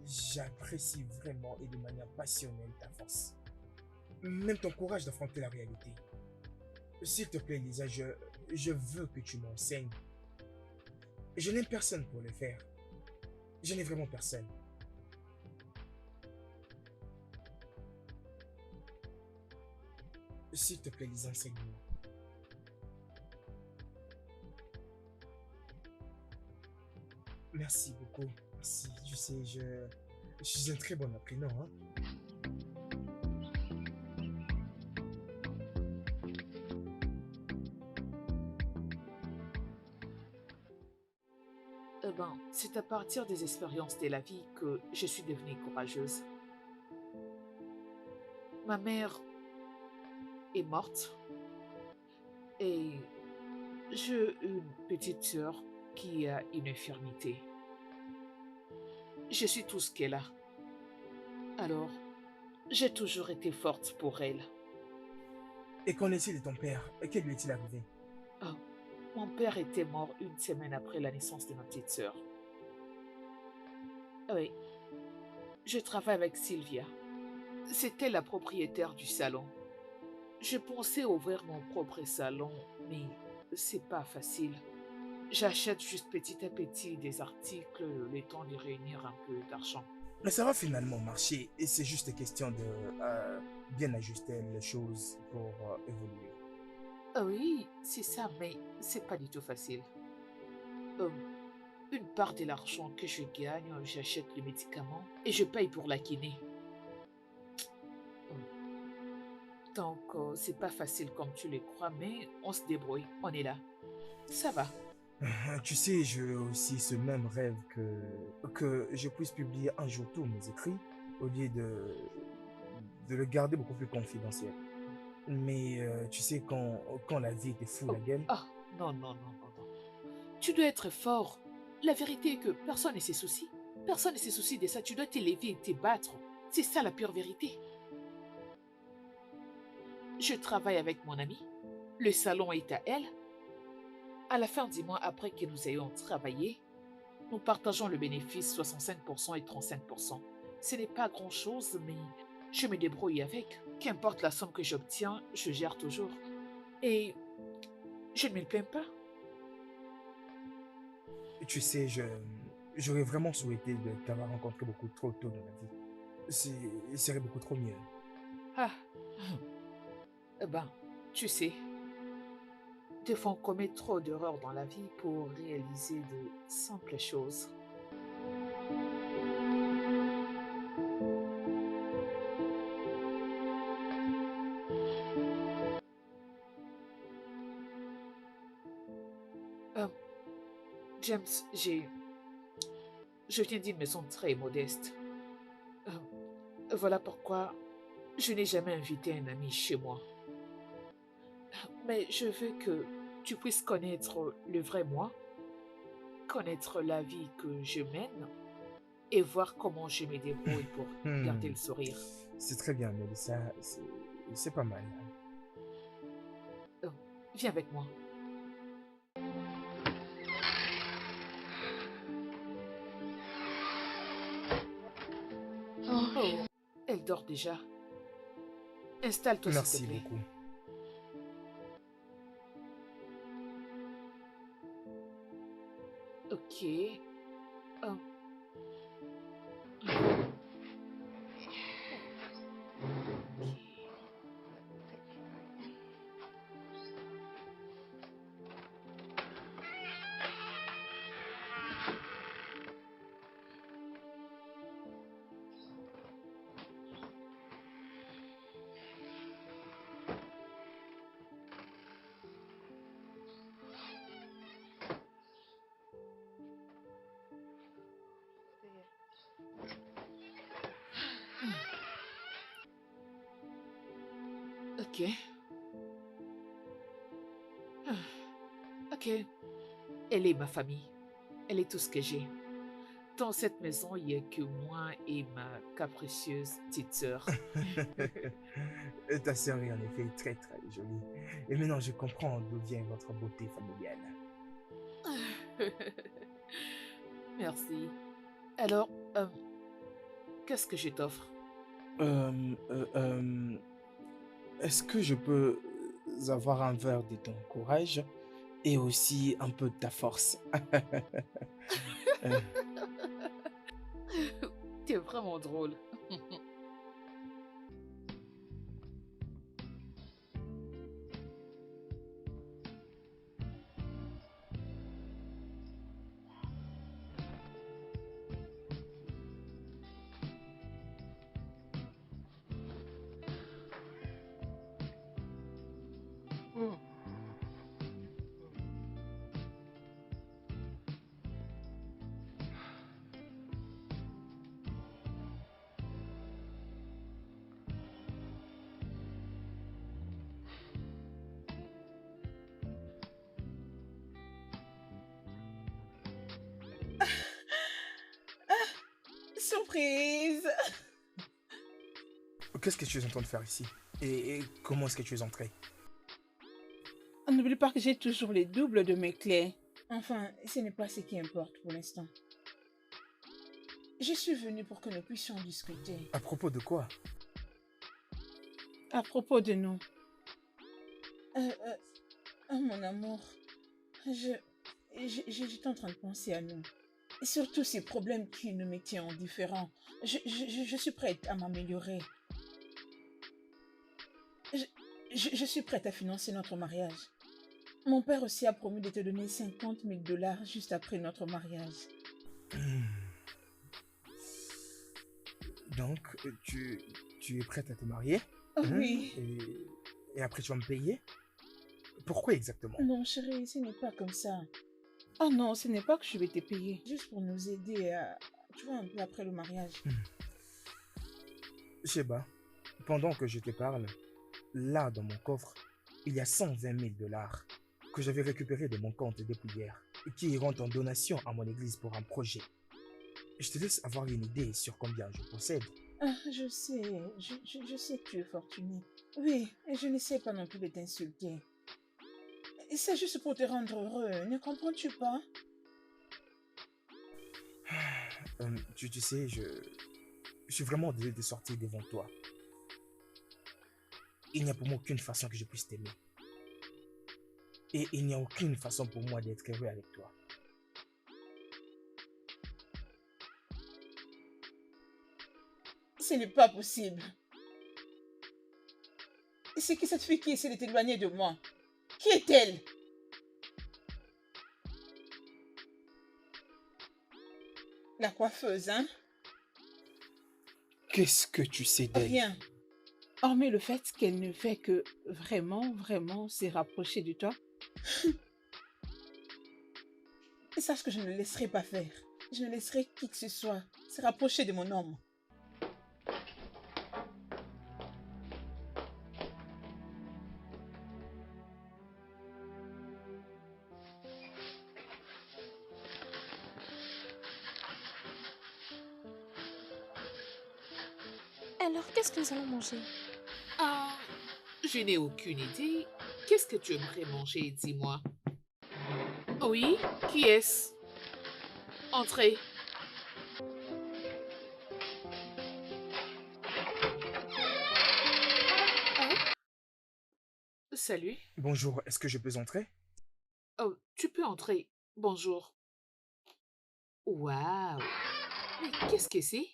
j'apprécie vraiment et de manière passionnelle ta force. Même ton courage d'affronter la réalité. S'il te plaît, Lisa, je veux que tu m'enseignes. Je n'ai personne pour le faire. Je n'ai vraiment personne. S'il te plaît, Lisa, enseigne-moi. Merci beaucoup. Merci. Tu sais, je suis un très bon apprenant, hein. C'est à partir des expériences de la vie que je suis devenue courageuse. Ma mère est morte et j'ai une petite sœur qui a une infirmité. Je suis tout ce qu'elle a. Alors, j'ai toujours été forte pour elle. Et qu'en est-il de ton père? Que lui est-il arrivé? Oh, mon père était mort une semaine après la naissance de ma petite sœur. Oui, je travaille avec Sylvia. C'était la propriétaire du salon. Je pensais ouvrir mon propre salon, mais c'est pas facile. J'achète juste petit à petit des articles, le temps de réunir un peu d'argent. Mais ça va finalement marcher et c'est juste question de bien ajuster les choses pour évoluer. Oui, c'est ça, mais c'est pas du tout facile. Une part de l'argent que je gagne, j'achète les médicaments et je paye pour la kiné. Donc, c'est pas facile comme tu le crois, mais on se débrouille, on est là. Ça va. Tu sais, j'ai aussi ce même rêve que je puisse publier un jour tous mes écrits au lieu de le garder beaucoup plus confidentiel. Mais tu sais, quand la vie te fout la gueule... Ah, non. Tu dois être fort. La vérité est que personne ne se soucie. Personne ne se soucie de ça. Tu dois t'élever et te battre. C'est ça la pure vérité. Je travaille avec mon amie. Le salon est à elle. À la fin du mois, après que nous ayons travaillé, nous partageons le bénéfice 65% et 35%. Ce n'est pas grand-chose, mais je me débrouille avec. Qu'importe la somme que j'obtiens, je gère toujours. Et je ne me plains pas. Tu sais, j'aurais vraiment souhaité de t'avoir rencontré beaucoup trop tôt dans la vie. Ce serait beaucoup trop mieux. Ah, tu sais, des fois on commet trop d'erreurs dans la vie pour réaliser de simples choses. James, je viens d'une maison très modeste. Voilà pourquoi je n'ai jamais invité un ami chez moi. Mais je veux que tu puisses connaître le vrai moi, connaître la vie que je mène et voir comment je me débrouille pour garder le sourire. C'est très bien, Mélissa. C'est pas mal. Viens avec moi. Oh, elle dort déjà. Installe-toi, s'il Merci te plaît. beaucoup. Ok. Ok. Ok. Elle est ma famille. Elle est tout ce que j'ai. Dans cette maison, il n'y a que moi et ma capricieuse petite sœur. Ta sœur est en effet très très jolie. Et maintenant, je comprends d'où vient votre beauté familiale. Merci. Alors, qu'est-ce que je t'offre? Est-ce que je peux avoir un verre de ton courage et aussi un peu de ta force? T'es vraiment drôle. Surprise! Qu'est-ce que tu es en train de faire ici? Et comment est-ce que tu es entré? N'oublie pas que j'ai toujours les doubles de mes clés. Enfin, ce n'est pas ce qui importe pour l'instant. Je suis venue pour que nous puissions discuter. À propos de quoi? À propos de nous. Mon amour, j'étais en train de penser à nous. Et surtout ces problèmes qui nous mettaient en différents. Je suis prête à m'améliorer. Je suis prête à financer notre mariage. Mon père aussi a promis de te donner 50 000 $ juste après notre mariage. Donc, tu es prête à te marier? Oui. Et après, tu vas me payer? Pourquoi exactement? Non, chérie, ce n'est pas comme ça. Oh non, ce n'est pas que je vais te payer. Juste pour nous aider à... Tu vois, un peu après le mariage. Sheba, pendant que je te parle, là, dans mon coffre, il y a 120 000 $ que j'avais récupérés de mon compte depuis hier et qui iront en donation à mon église pour un projet. Je te laisse avoir une idée sur combien je possède. Ah, je sais, je sais que tu es fortuné. Oui, et je n'essaie pas non plus de t'insulter. C'est juste pour te rendre heureux, ne comprends-tu pas? Tu sais, je suis vraiment désolé de sortir devant toi. Il n'y a pour moi aucune façon que je puisse t'aimer. Et il n'y a aucune façon pour moi d'être heureux avec toi. Ce n'est pas possible. C'est qui cette fille qui essaie de t'éloigner de moi? Qui est-elle? La coiffeuse, hein? Qu'est-ce que tu sais d'elle? Rien. Hormis le fait qu'elle ne fait que vraiment se rapprocher de toi. Sache que je ne le laisserai pas faire. Je ne laisserai qui que ce soit se rapprocher de mon homme. Alors, qu'est-ce que nous allons manger? Ah, je n'ai aucune idée. Qu'est-ce que tu aimerais manger, dis-moi? Oui, qui est-ce? Entrez. Oh, salut. Bonjour, est-ce que je peux entrer? Oh, tu peux entrer. Bonjour. Waouh. Mais qu'est-ce que c'est?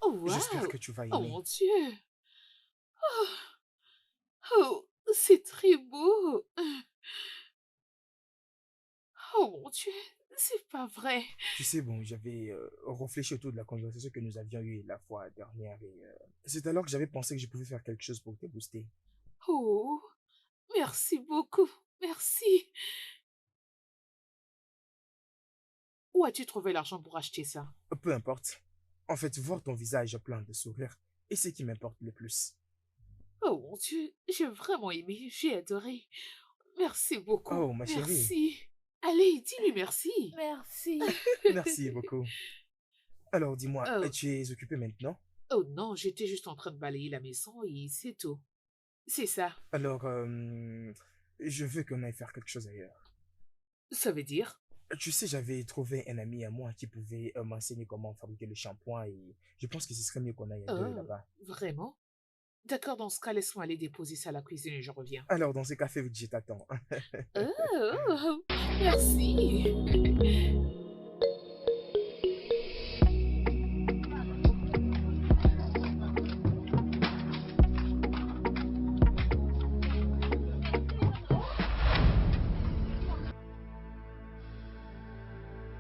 Oh, J'espère waouh. que tu vas Oh aimer. mon Dieu. Oh, oh, c'est très beau. Oh mon Dieu, c'est pas vrai. Tu sais, bon, j'avais réfléchi autour de la conversation que nous avions eue la fois dernière et c'est alors que j'avais pensé que je pouvais faire quelque chose pour te booster. Oh, merci beaucoup. Merci. Où as-tu trouvé l'argent pour acheter ça? Peu importe. En fait, voir ton visage plein de sourires est ce qui m'importe le plus. Oh mon Dieu, j'ai vraiment aimé, j'ai adoré. Merci beaucoup. Oh, ma chérie, Merci. Allez, dis-lui merci. Merci. merci beaucoup. Alors, dis-moi, Oh, tu es occupé maintenant? oh non, j'étais juste en train de balayer la maison et c'est tout. C'est ça. Alors, je veux qu'on aille faire quelque chose ailleurs. Ça veut dire? Tu sais, j'avais trouvé un ami à moi qui pouvait m'enseigner comment fabriquer le shampoing et je pense que ce serait mieux qu'on aille à deux Oh, là-bas. vraiment? D'accord, dans ce cas, laisse-moi aller déposer ça à la cuisine et je reviens. Alors, dans ce café, je t'attends. Oh, merci.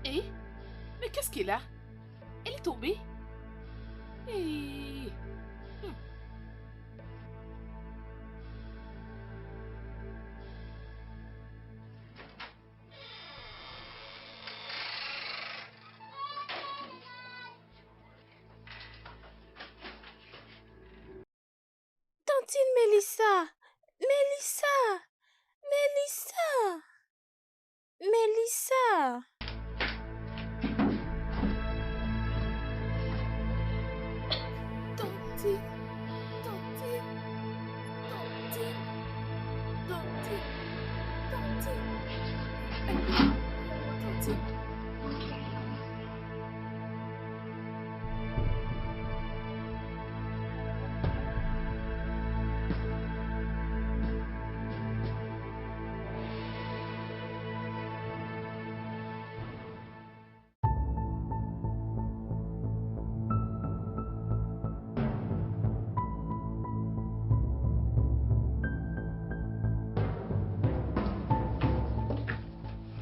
Et? Mais qu'est-ce qu'elle a? Elle est tombée? Et... Tantine Mélissa! Mélissa! Mélissa! Mélissa! Tantine, Tantine, Tantine, Tantine, Tantine. Tantine.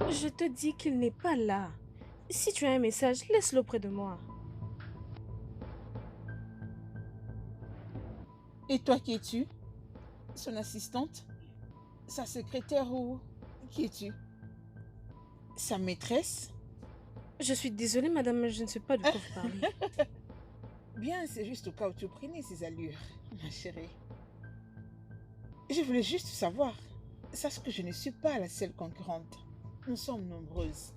Je te dis qu'il n'est pas là. Si tu as un message, laisse-le auprès de moi. Et toi, qui es-tu? Son assistante? Sa secrétaire ou... Qui es-tu? Sa maîtresse? Je suis désolée, madame, mais je ne sais pas de quoi vous parlez. Bien, c'est juste au cas où tu prenais ces allures, ma chérie. Je voulais juste savoir. Sache que je ne suis pas la seule concurrente. Nous sommes nombreuses.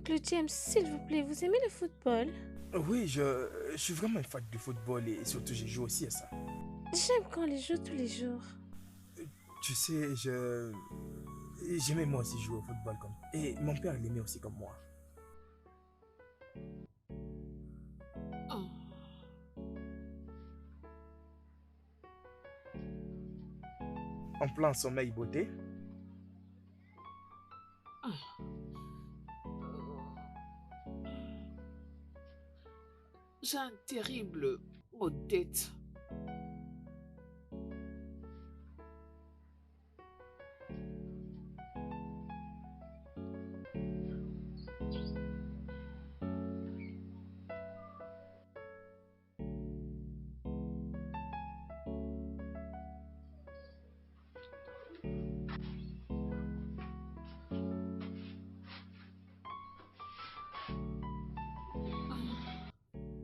Oncle James, s'il vous plaît, vous aimez le football? Oui, je suis vraiment un fan de football et surtout je joue aussi à ça. J'aime quand on les joue tous les jours. Tu sais, j'aimais moi aussi jouer au football comme... Et mon père l'aimait aussi comme moi. Oh. En plein sommeil beauté. J'ai un terrible mot de tête.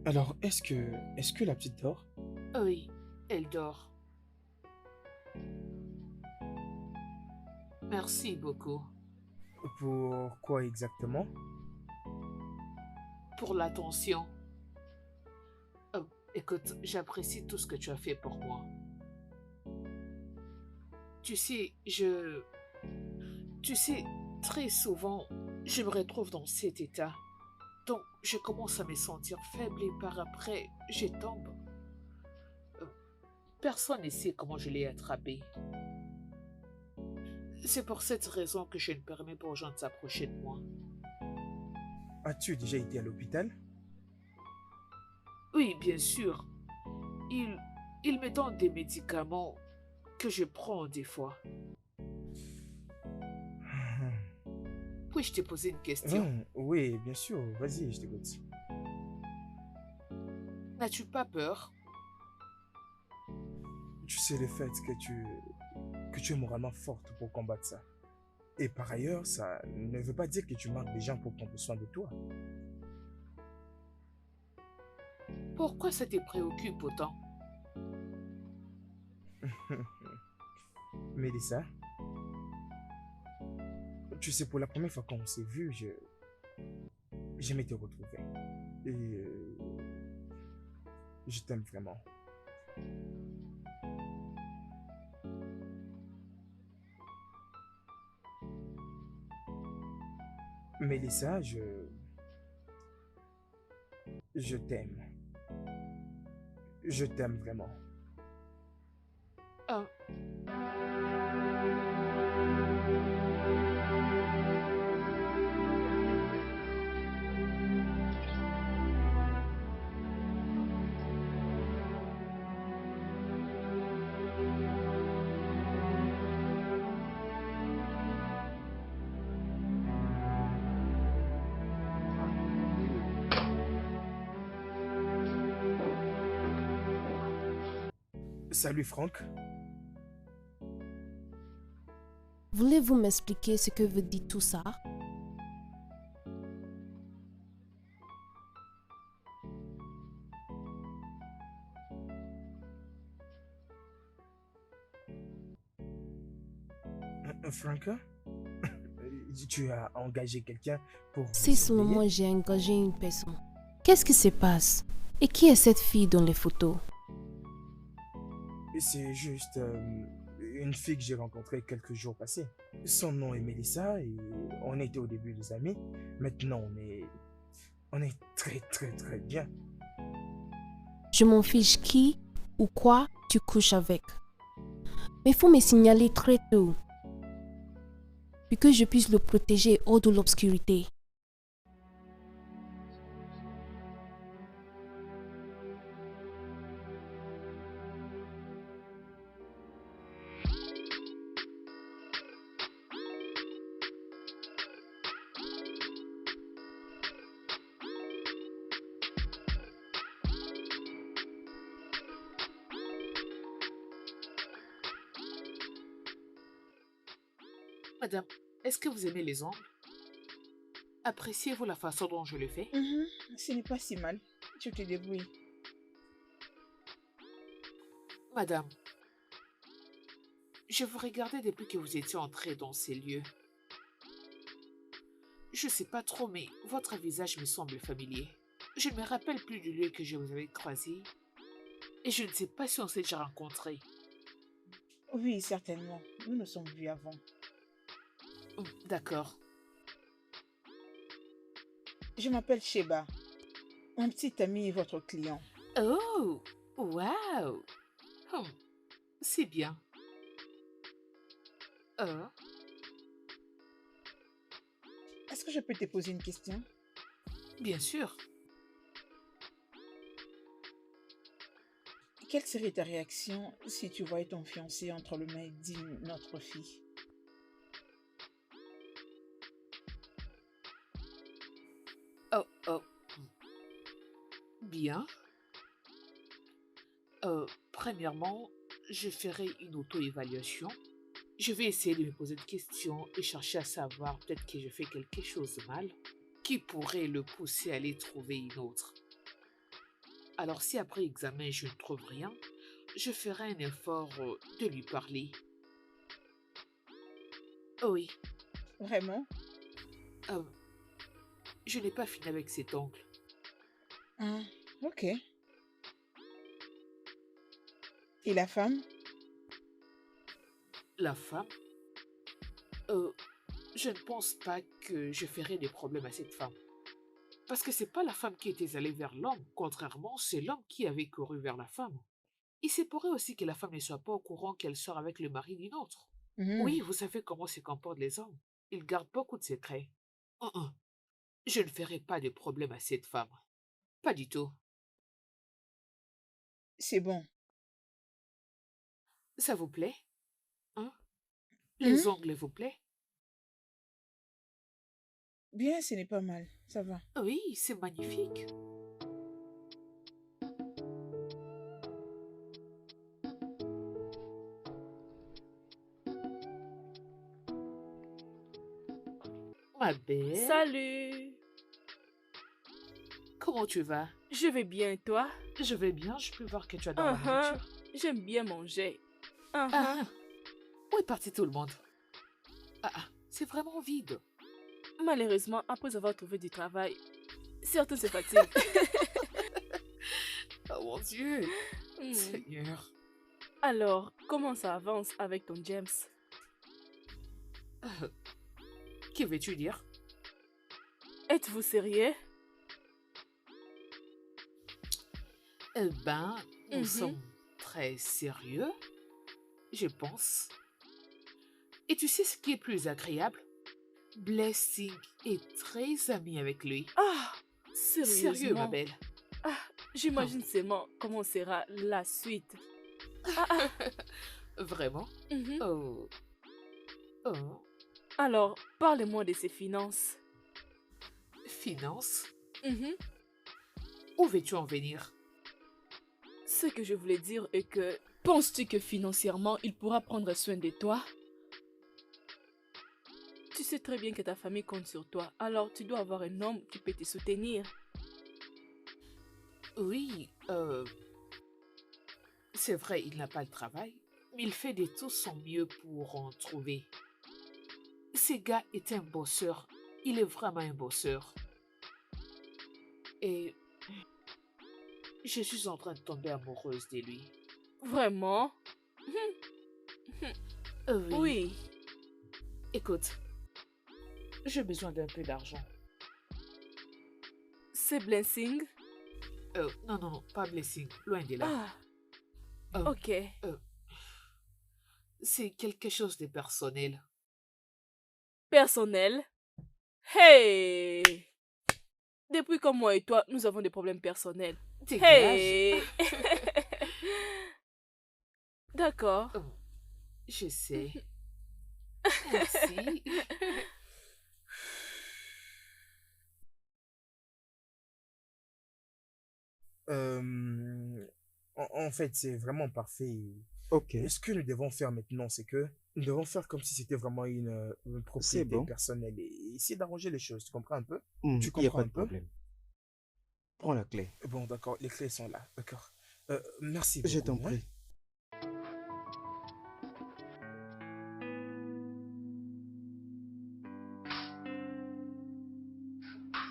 Alors, est-ce que la petite dort? Oui, elle dort. Merci beaucoup Pour quoi exactement? pour l'attention. Écoute, j'apprécie tout ce que tu as fait pour moi. Tu sais, très souvent, je me retrouve dans cet état. Donc, je commence à me sentir faible et par après, je tombe. Personne ne sait comment je l'ai attrapé. C'est pour cette raison que je ne permets pas aux gens de s'approcher de moi. As-tu déjà été à l'hôpital? Oui, bien sûr. Il me donne des médicaments que je prends des fois. Puis-je te poser une question? Oui, bien sûr. Vas-y, je t'écoute. N'as-tu pas peur? Tu sais le fait que tu es moralement forte pour combattre ça. Et par ailleurs, ça ne veut pas dire que tu manques des gens pour prendre soin de toi. Pourquoi ça te préoccupe autant? Mélissa, tu sais, pour la première fois qu'on s'est vu, j'aimais te retrouver. Et je t'aime vraiment. Mélissa, je t'aime. Je t'aime vraiment. Ah, Salut Franck. Voulez-vous m'expliquer ce que veut dire tout ça? Franck, tu as engagé quelqu'un pour... Si seulement j'ai engagé une personne. Qu'est-ce qui se passe? Et qui est cette fille dans les photos? C'est juste une fille que j'ai rencontrée quelques jours passés. Son nom est Mélissa et on était au début des amis. Maintenant, on est très très très bien. Je m'en fiche qui ou quoi tu couches avec. Mais faut me signaler très tôt. Puis que je puisse le protéger hors de l'obscurité. madame, est-ce que vous aimez les ongles? Appréciez-vous la façon dont je le fais? Ce n'est pas si mal. Tu te débrouilles. Madame, je vous regardais depuis que vous étiez entrée dans ces lieux. Je sais pas trop, mais votre visage me semble familier. Je ne me rappelle plus du lieu que je vous avais croisé. Et je ne sais pas si on s'est déjà rencontrés. Oui, certainement. Nous nous sommes vus avant. D'accord. Je m'appelle Sheba. Mon petit ami est votre client. Oh, wow. C'est bien. Est-ce que je peux te poser une question? Bien sûr. Quelle serait ta réaction si tu voyais ton fiancé entre les mains d'une autre fille? Oh. Bien. Premièrement, je ferai une auto-évaluation. Je vais essayer de me poser des questions et chercher à savoir peut-être que je fais quelque chose de mal qui pourrait le pousser à aller trouver une autre. Alors si après examen je ne trouve rien, je ferai un effort de lui parler. Oh oui. Vraiment? Je n'ai pas fini avec cet ongle. Ah, ok. Et la femme? La femme? Je ne pense pas que je ferai des problèmes à cette femme. Parce que c'est pas la femme qui était allée vers l'homme. Contrairement, c'est l'homme qui avait couru vers la femme. Il se pourrait aussi que la femme ne soit pas au courant qu'elle sort avec le mari d'une autre. Oui, vous savez comment se comportent les hommes. Ils gardent beaucoup de secrets. Je ne ferai pas de problème à cette femme. Pas du tout. C'est bon. Ça vous plaît? Les ongles vous plaît? Bien, ce n'est pas mal. Ça va. Oui, c'est magnifique. Ma belle. Salut. Comment tu vas? Je vais bien, et toi? Je vais bien, je peux voir que tu adores la nourriture. J'aime bien manger. Où est parti tout le monde? C'est vraiment vide. Malheureusement, après avoir trouvé du travail, certains se fatiguent. Oh mon Dieu, Seigneur. Alors, comment ça avance avec ton James? Que veux-tu dire? Êtes-vous sérieux? Eh ben, nous sommes très sérieux, je pense. Et tu sais ce qui est plus agréable? Blessing est très ami avec lui. Sérieusement? Sérieux, ma belle. J'imagine seulement comment sera la suite. Vraiment? Oh. Alors, parle-moi de ses finances. Finances? Où veux-tu en venir? Ce que je voulais dire est que, penses-tu que financièrement, il pourra prendre soin de toi? Tu sais très bien que ta famille compte sur toi, alors tu dois avoir un homme qui peut te soutenir. Oui, c'est vrai, il n'a pas le travail, mais il fait de tout son mieux pour en trouver. Ce gars est un bosseur, il est vraiment un bosseur. Et je suis en train de tomber amoureuse de lui. Vraiment? Oui. Écoute, j'ai besoin d'un peu d'argent. C'est Blessing? Non, pas Blessing, loin de là. Ok. C'est quelque chose de personnel. Personnel? Hey! Depuis quand moi et toi, nous avons des problèmes personnels. Dégage. Hey! D'accord. Je sais. Merci. En fait, c'est vraiment parfait. Ok. Ce que nous devons faire maintenant, c'est que nous devons faire comme si c'était vraiment une propriété personnelle et essayer d'arranger les choses. Tu comprends un peu? Tu Il n'y a comprends pas un de peu? problème. Prends la clé. Bon, d'accord, les clés sont là. D'accord. Merci beaucoup. Je t'en prie.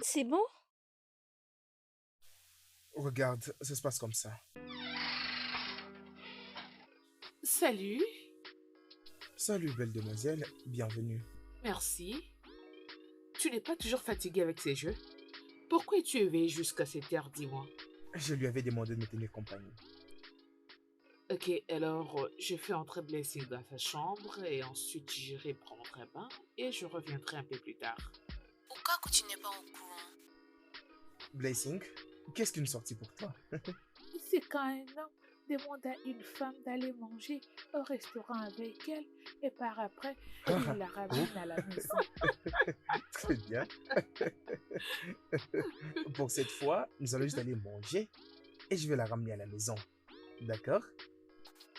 C'est bon? Regarde, ça se passe comme ça. Salut. Salut, belle demoiselle, bienvenue. Merci. Tu n'es pas toujours fatigué avec ces jeux? Pourquoi es-tu éveillé jusqu'à cette heure, dis-moi? Je lui avais demandé de me tenir compagnie. Ok, alors je fais entrer Blessing dans sa chambre et ensuite j'irai prendre un bain et je reviendrai un peu plus tard. Au cas où tu n'es pas au courant. Blessing, qu'est-ce qu'une sortie pour toi? C'est quand un homme demande à une femme d'aller manger au restaurant avec elle et par après, il la ramène à la maison. Très bien. Pour cette fois, nous allons juste aller manger et je vais la ramener à la maison. D'accord?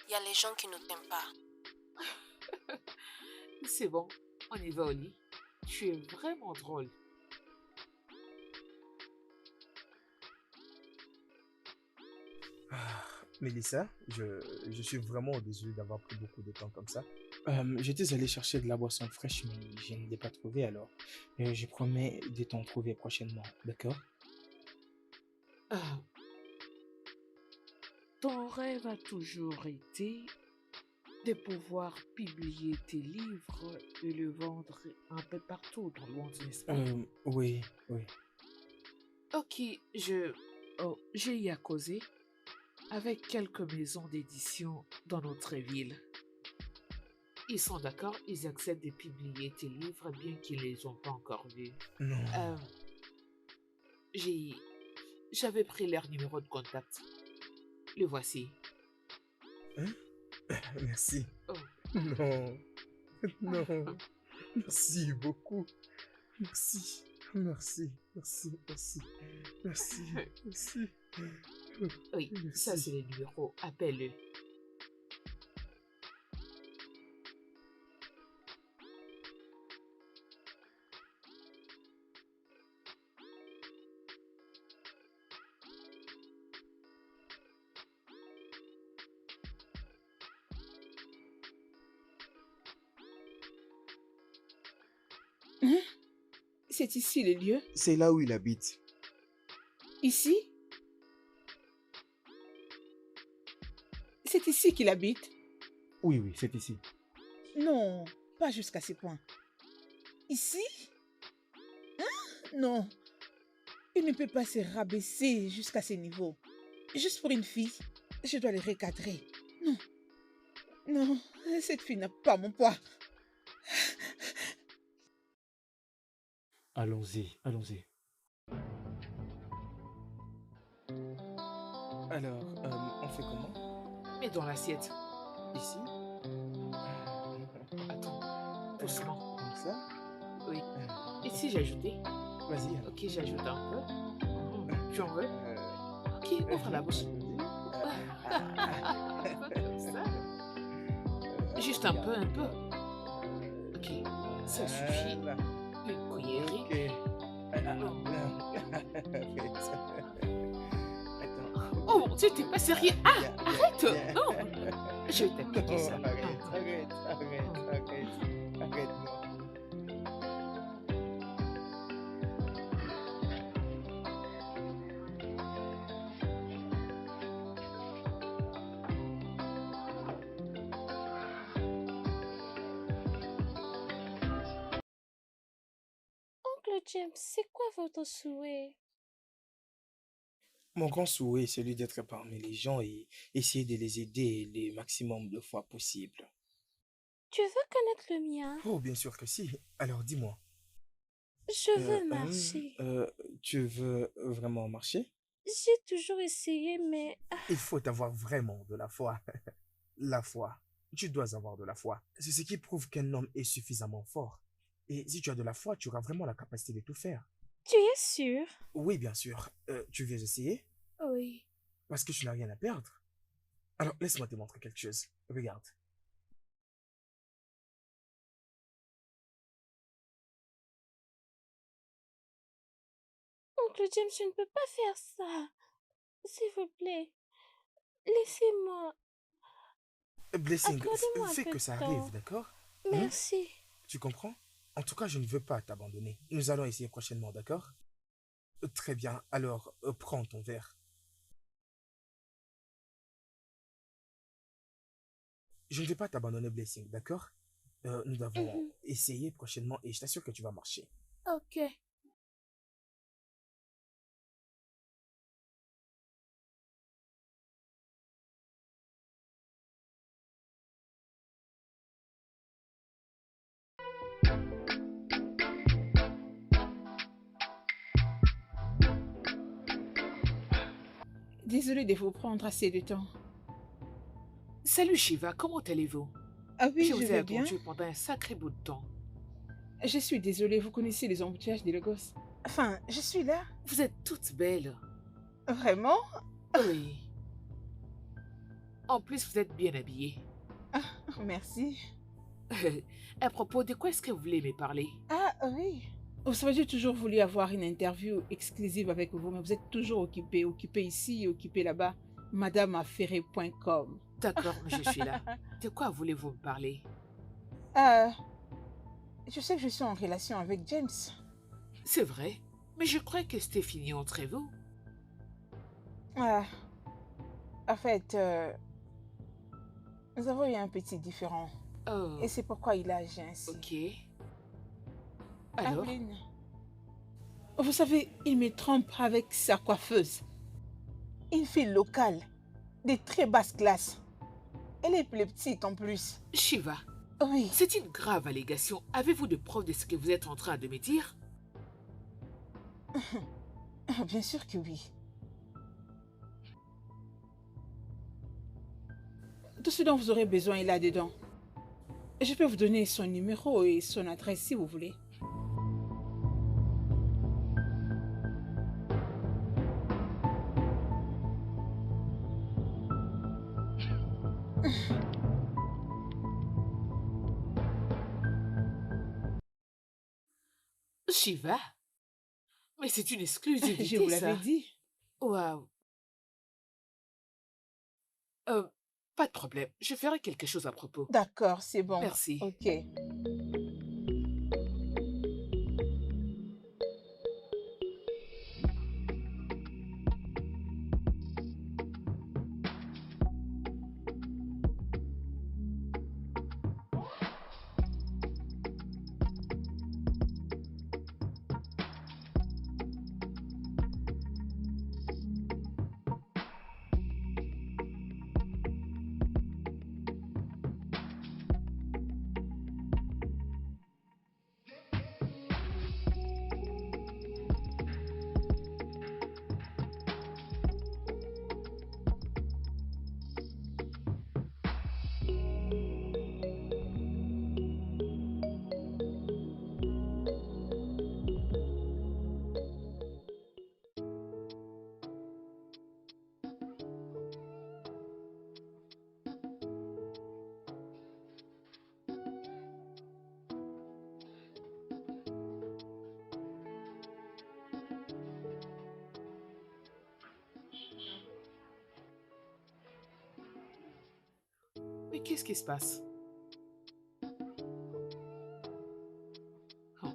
Il y a les gens qui ne t'aiment pas. C'est bon, on y va au lit. Tu es vraiment drôle. Mélissa, je suis vraiment désolé d'avoir pris beaucoup de temps comme ça. J'étais allé chercher de la boisson fraîche, mais je ne l'ai pas trouvée alors. Je promets de t'en trouver prochainement, d'accord? Ah, ton rêve a toujours été de pouvoir publier tes livres et le vendre un peu partout dans le monde, n'est-ce pas? Oui, oui. Ok, j'ai y à causer avec quelques maisons d'édition dans notre ville. Ils sont d'accord, ils acceptent de publier tes livres bien qu'ils ne les ont pas encore vus. Non. J'avais pris leur numéro de contact. Le voici. Hein? Merci. Oh. Non. Non. Merci beaucoup. Merci. Merci. Merci. Merci. Merci. Merci. Oui, Merci. ça c'est le numéro. Appelle-le. Hein? C'est ici le lieu? C'est là où il habite. Ici? C'est ici qu'il habite? Oui, oui, c'est ici. Non, pas jusqu'à ce point. Ici? Hein? Non. Il ne peut pas se rabaisser jusqu'à ce niveau. Juste pour une fille, je dois le recadrer. Non. Non, cette fille n'a pas mon poids. Allons-y, allons-y. Alors, on fait comment? Mets dans l'assiette. Ici? Attends, doucement. Comme ça? Oui. Ici, j'ai ajouté. Vas-y. Ok, j'ajoute un peu. Tu en veux? Ok, ouvre la bouche. Comme ça. Juste un peu, un peu. Ok, ça suffit. Une cuillerée. Oh mon Dieu, t'es pas sérieux? Ah, arrête! Non! Je vais t'appliquer ça. Arrête, non. Oncle James, c'est quoi votre souhait? Mon grand souhait est celui d'être parmi les gens et essayer de les aider le maximum de fois possible. Tu veux connaître le mien? Oh, bien sûr que si. Alors, dis-moi. Je veux marcher. Tu veux vraiment marcher? J'ai toujours essayé, mais... Il faut avoir vraiment de la foi. La foi. Tu dois avoir de la foi. C'est ce qui prouve qu'un homme est suffisamment fort. Et si tu as de la foi, tu auras vraiment la capacité de tout faire. Tu es sûr? Oui, bien sûr. Tu veux essayer? Oui. Parce que tu n'as rien à perdre. Alors, laisse-moi te montrer quelque chose. Regarde. Oncle James, je ne peux pas faire ça. S'il vous plaît, laissez-moi. Blessing, Accordez-moi un fais peu que de ça temps. arrive, d'accord? Merci. Tu comprends? En tout cas, je ne veux pas t'abandonner. Nous allons essayer prochainement, d'accord? Très bien, alors prends ton verre. Je ne vais pas t'abandonner, Blessing, d'accord? Nous devons Mhm. essayer prochainement et je t'assure que tu vas marcher. Ok. Désolée de vous prendre assez de temps. Salut Shiva, comment allez-vous? Ah oui, Je je vous ai vais bien. attendu pendant un sacré bout de temps. Je suis désolée, vous connaissez les embouteillages de Lagos. Enfin, je suis là. Vous êtes toutes belles. Vraiment? Oui. En plus, vous êtes bien habillées. Ah, merci. À propos, de quoi est-ce que vous voulez me parler? Ah oui. Vous savez, j'ai toujours voulu avoir une interview exclusive avec vous, mais vous êtes toujours occupé ici, occupé là-bas. Madameaffairé.com. D'accord, je suis là. De quoi voulez-vous me parler? Euh, je sais que je suis en relation avec James. C'est vrai, mais je crois que c'était fini entre vous. Ah, en fait, nous avons eu un petit différend. Oh, Et c'est pourquoi il a agi ainsi. ok. Alors? Aveline, vous savez, il me trompe avec sa coiffeuse. Une fille locale, de très basse classe. Elle est plus petite en plus. Shiva, Oui. c'est une grave allégation. Avez-vous de preuves de ce que vous êtes en train de me dire? Bien sûr que oui. Tout ce dont vous aurez besoin est là-dedans. Je peux vous donner son numéro et son adresse si vous voulez. Shiva? Mais c'est une exclusivité, Je vous l'avais ça. dit. Waouh. Euh, Pas de problème. Je ferai quelque chose à propos. D'accord, c'est bon. Merci. Ok. Mais qu'est-ce qui se passe? Oh.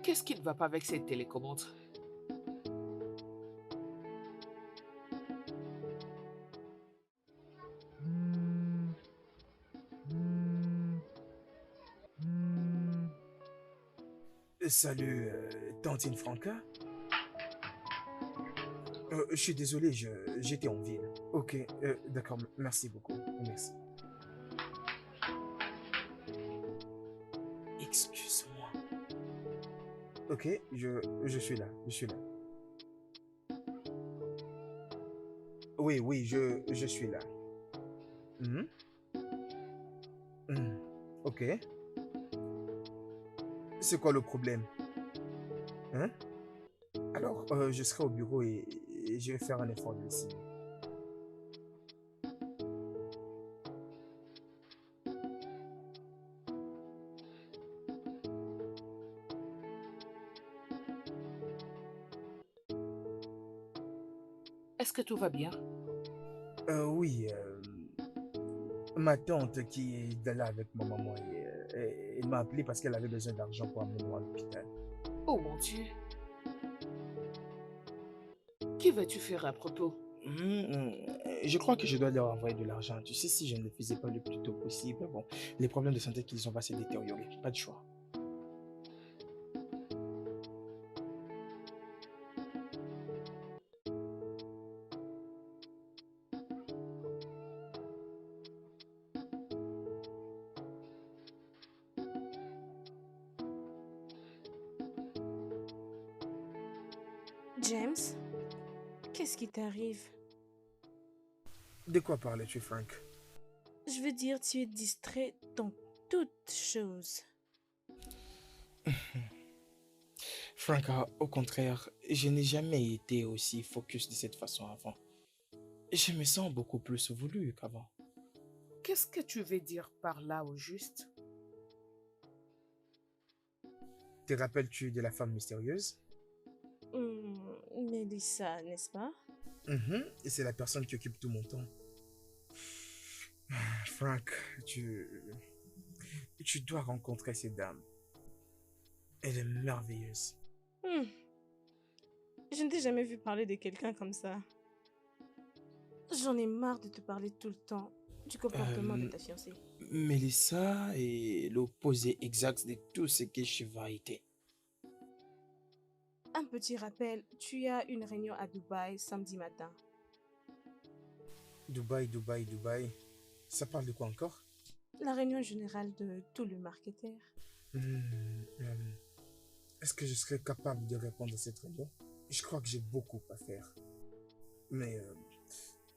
Qu'est-ce qui ne va pas avec cette télécommande? Salut, Tantine Franca. Je suis désolé, j'étais en ville. Ok, d'accord, merci beaucoup. Merci. Excuse-moi. Ok, je suis là, je suis là. Oui, oui, je suis là. Mhm. Mhm. Ok. C'est quoi le problème? Hein? Alors, je serai au bureau et je vais faire un effort de le signer. Est-ce que tout va bien? Oui, ma tante qui est là avec ma maman, elle m'a appelé parce qu'elle avait besoin d'argent pour amener moi à l'hôpital. Oh mon Dieu. Que vas-tu faire à propos? Je crois que je dois leur envoyer de l'argent. Tu sais, si je ne le faisais pas le plus tôt possible, bon, les problèmes de santé qu'ils ont vont se détériorer. Pas de choix. James, qu'est-ce qui t'arrive? De quoi parlais-tu, Frank? Je veux dire, tu es distrait dans toutes choses. Frank, au contraire, je n'ai jamais été aussi focus de cette façon avant. Je me sens beaucoup plus voulu qu'avant. Qu'est-ce que tu veux dire par là au juste? Te rappelles-tu de la femme mystérieuse? Mélissa, n'est-ce pas? Et c'est la personne qui occupe tout mon temps. Frank, tu dois rencontrer cette dame. Elle est merveilleuse. Je ne t'ai jamais vu parler de quelqu'un comme ça. J'en ai marre de te parler tout le temps du comportement de ta fiancée. Mélissa est l'opposé exact de tout ce que Shiva était. Un petit rappel, tu as une réunion à Dubaï samedi matin. Dubaï. Ça parle de quoi encore? La réunion générale de tous les marketeurs. Est-ce que je serais capable de répondre à cette réunion? Je crois que j'ai beaucoup à faire. Mais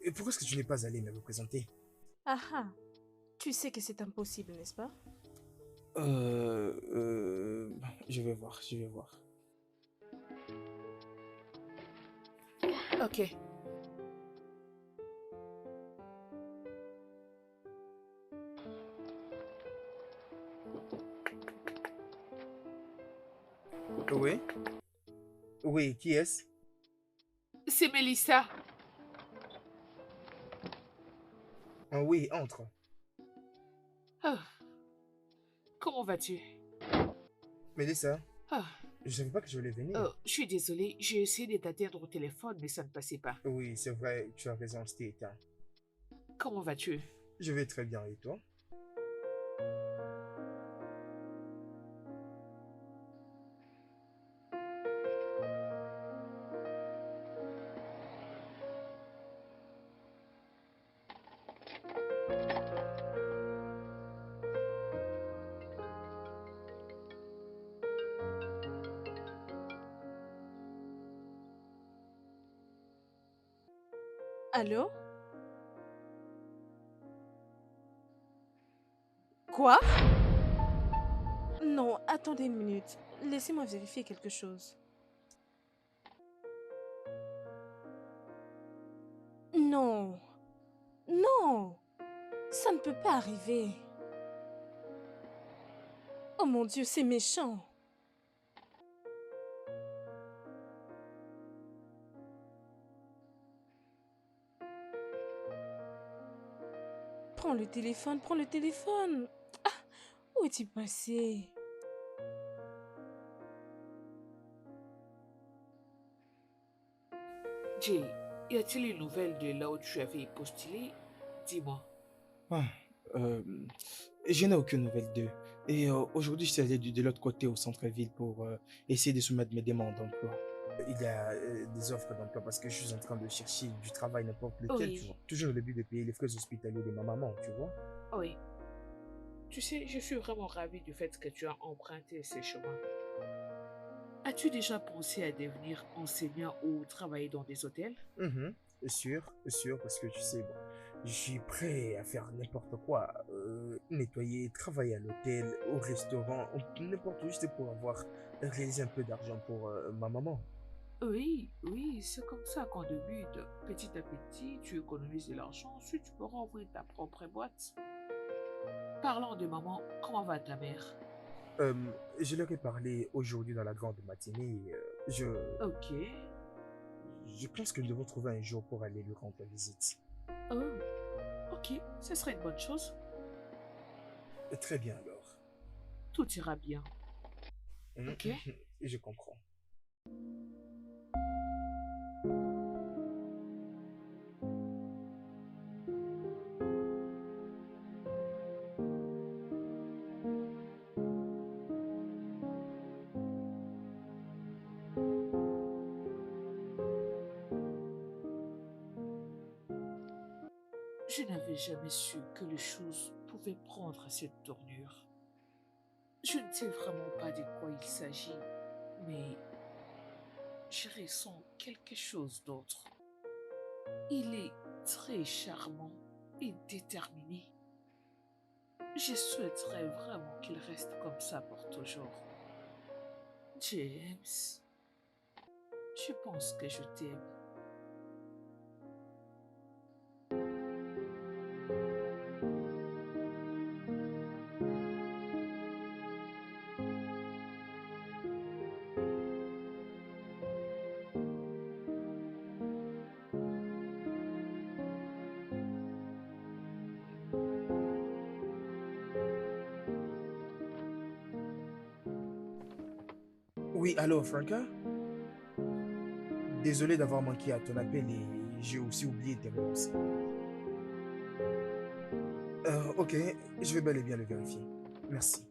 et pourquoi est-ce que tu n'es pas allé me représenter? Tu sais que c'est impossible, n'est-ce pas? Je vais voir. Ok. Oui, qui est-ce? C'est Mélissa. Oui, entre. Comment vas-tu? Mélissa, je savais pas que je voulais venir. Je suis désolée, j'ai essayé de t'atteindre au téléphone, mais ça ne passait pas. Oui, c'est vrai, tu as raison, c'était éteint. Comment vas-tu? Je vais très bien, et toi? Allô? Quoi? Non, attendez une minute. Laissez-moi vérifier quelque chose. Non. Non. Ça ne peut pas arriver. Oh mon Dieu, c'est méchant. Prends le téléphone. Où es-tu passé? Jay, y a-t-il une nouvelle de là où tu avais postulé? Dis-moi. Je n'ai aucune nouvelle d'eux. Et aujourd'hui, je suis allé de l'autre côté au centre-ville pour essayer de soumettre mes demandes d'emploi. Il y a des offres d'emploi parce que je suis en train de chercher du travail n'importe lequel, tu vois. Toujours le but de payer les frais hospitaliers de ma maman, tu vois. Oui. Tu sais, je suis vraiment ravie du fait que tu as emprunté ces chemins. As-tu déjà pensé à devenir enseignant ou travailler dans des hôtels? Sûr, parce que tu sais, bon, je suis prêt à faire n'importe quoi. Nettoyer, travailler à l'hôtel, au restaurant, n'importe où, juste pour avoir réalisé un peu d'argent pour ma maman. Oui, c'est comme ça qu'on débute. Petit à petit, tu économises de l'argent, ensuite tu pourras ouvrir ta propre boîte. Parlant de maman, comment va ta mère? Je leur ai parlé aujourd'hui dans la grande matinée. Ok. Je pense que nous devons trouver un jour pour aller lui rendre visite. Oh, ok, ce serait une bonne chose. Très bien alors. Tout ira bien. Ok. je comprends. Je n'avais jamais su que les choses pouvaient prendre cette tournure. Je ne sais vraiment pas de quoi il s'agit, mais je ressens quelque chose d'autre. Il est très charmant et déterminé. Je souhaiterais vraiment qu'il reste comme ça pour toujours. James, je pense que je t'aime. Oui, allô, Franca? Désolé d'avoir manqué à ton appel et j'ai aussi oublié tes réponses. Ok, je vais bel et bien le vérifier. Merci.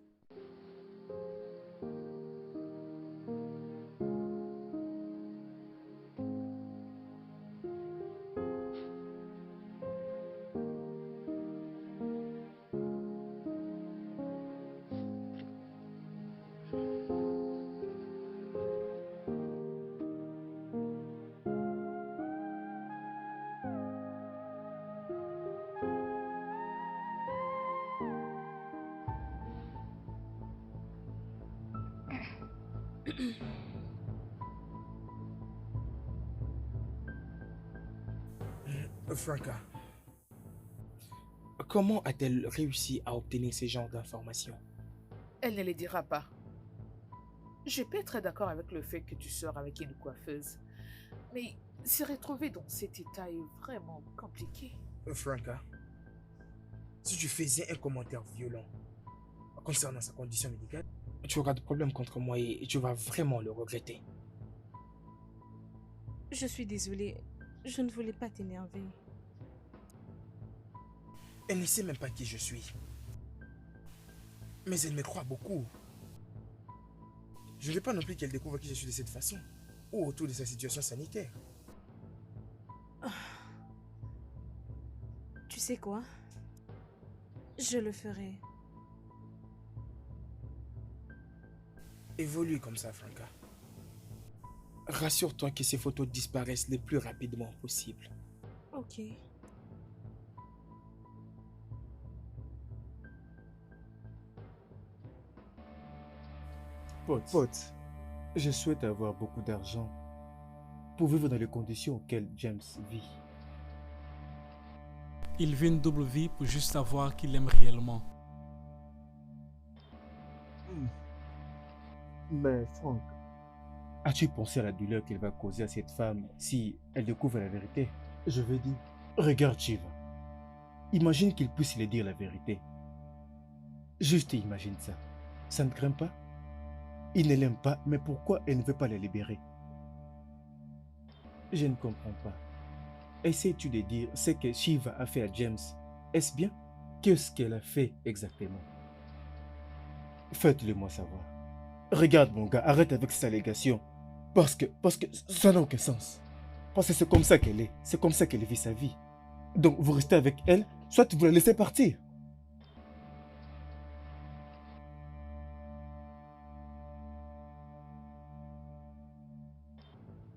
Franca, comment a-t-elle réussi à obtenir ce genre d'informations? Elle ne les dira pas. Je peux être d'accord avec le fait que tu sors avec une coiffeuse, mais se retrouver dans cet état est vraiment compliqué. Franca, si tu faisais un commentaire violent concernant sa condition médicale, tu auras des problèmes contre moi et tu vas vraiment le regretter. Je suis désolée. Je ne voulais pas t'énerver. Elle ne sait même pas qui je suis. Mais elle me croit beaucoup. Je ne veux pas non plus qu'elle découvre qui je suis de cette façon, ou autour de sa situation sanitaire. Tu sais quoi? Je le ferai. Évolue comme ça, Franca. Rassure-toi que ces photos disparaissent le plus rapidement possible. Ok. Pote, je souhaite avoir beaucoup d'argent pour vivre dans les conditions auxquelles James vit. Il vit une double vie pour juste savoir qu'il aime réellement. Mais Franck, as-tu pensé à la douleur qu'il va causer à cette femme si elle découvre la vérité? Je veux dire, regarde Shiva. Imagine qu'il puisse lui dire la vérité. Juste imagine ça. Ça ne te craint pas? Il ne l'aime pas, mais pourquoi elle ne veut pas la libérer? Je ne comprends pas. Essaies-tu de dire ce que Shiva a fait à James? Est-ce bien? Qu'est-ce qu'elle a fait exactement? Faites-le moi savoir. Regarde mon gars, arrête avec ces allégations. Parce que ça n'a aucun sens. Parce que c'est comme ça qu'elle est. C'est comme ça qu'elle vit sa vie. Donc vous restez avec elle, soit vous la laissez partir.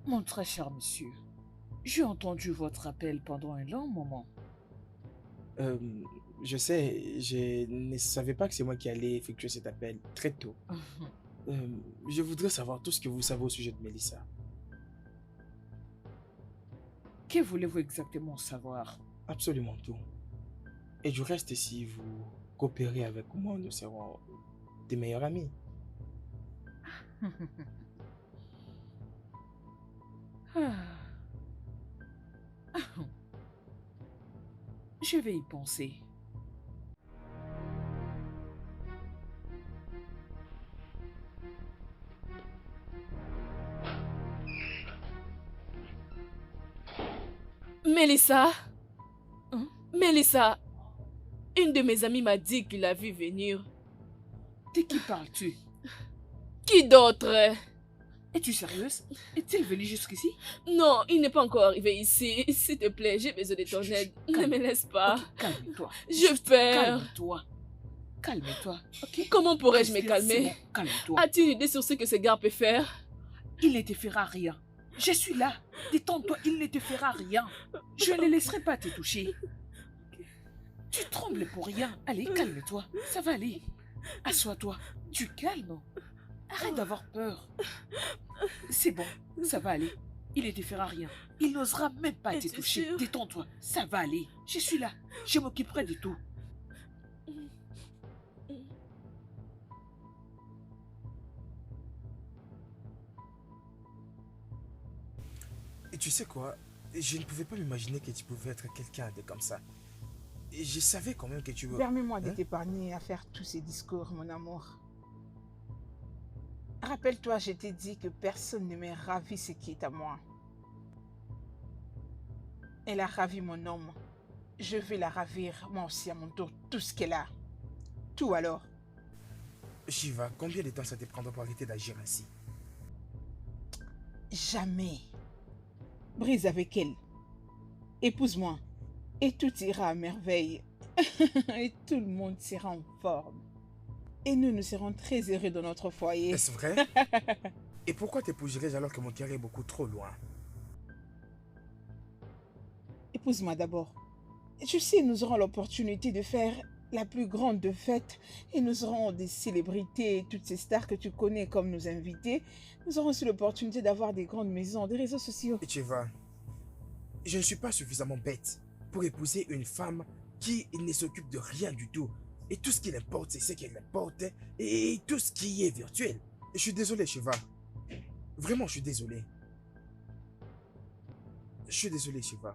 Mon très cher monsieur, j'ai entendu votre appel pendant un long moment. Je sais, je ne savais pas que c'est moi qui allais effectuer cet appel très tôt. Je voudrais savoir tout ce que vous savez au sujet de Mélissa. Que voulez-vous exactement savoir? Absolument tout. Et du reste, si vous coopérez avec moi, nous serons des meilleurs amis. Je vais y penser. Mélissa, Hein? Mélissa, une de mes amies m'a dit qu'il l'a vu venir. De qui parles-tu? Qui d'autre? Es-tu sérieuse? Est-il venu jusqu'ici? Non, il n'est pas encore arrivé ici. S'il te plaît, j'ai besoin de ton aide. Ne me laisse pas. Ok, calme-toi. J'ai peur. Calme-toi. Calme-toi, ok? Comment pourrais-je me Respire, c'est calmer? bon, calme-toi. As-tu une idée sur ce que ce gars peut faire? Il ne te fera rien. Je suis là. Détends-toi, il ne te fera rien. Je ne laisserai pas te toucher. Tu trembles pour rien. Allez, calme-toi. Ça va aller. Assois-toi. Tu calmes. Arrête d'avoir peur. C'est bon, ça va aller. Il ne te fera rien. Il n'osera même pas te Es-tu toucher. sûr? Détends-toi. Ça va aller. Je suis là. Je m'occuperai de tout. Et tu sais quoi? Je ne pouvais pas m'imaginer que tu pouvais être quelqu'un de comme ça. Et je savais quand même que tu veux... Permets-moi de Hein? t'épargner à faire tous ces discours, mon amour. Rappelle-toi, je t'ai dit que personne ne m'a ravi ce qui est à moi. Elle a ravi mon homme. Je vais la ravir, moi aussi à mon tour, tout ce qu'elle a. Tout alors. Shiva, combien de temps ça te prendra pour arrêter d'agir ainsi? Jamais. Brise avec elle. Épouse-moi. Et tout ira à merveille. Et tout le monde sera en forme. Et nous serons très heureux dans notre foyer. Est-ce vrai? Et pourquoi t'épouserais-je alors que mon cœur est beaucoup trop loin? Épouse-moi d'abord. Tu sais, nous aurons l'opportunité de faire la plus grande fête et nous aurons des célébrités, toutes ces stars que tu connais comme nos invités. Nous aurons aussi l'opportunité d'avoir des grandes maisons, des réseaux sociaux. Et tu vois, je ne suis pas suffisamment bête pour épouser une femme qui ne s'occupe de rien du tout. Et tout ce qui l'importe, c'est ce qu'elle importe et tout ce qui est virtuel. Je suis désolé, Shiva. Vraiment, je suis désolé. Je suis désolé, Shiva.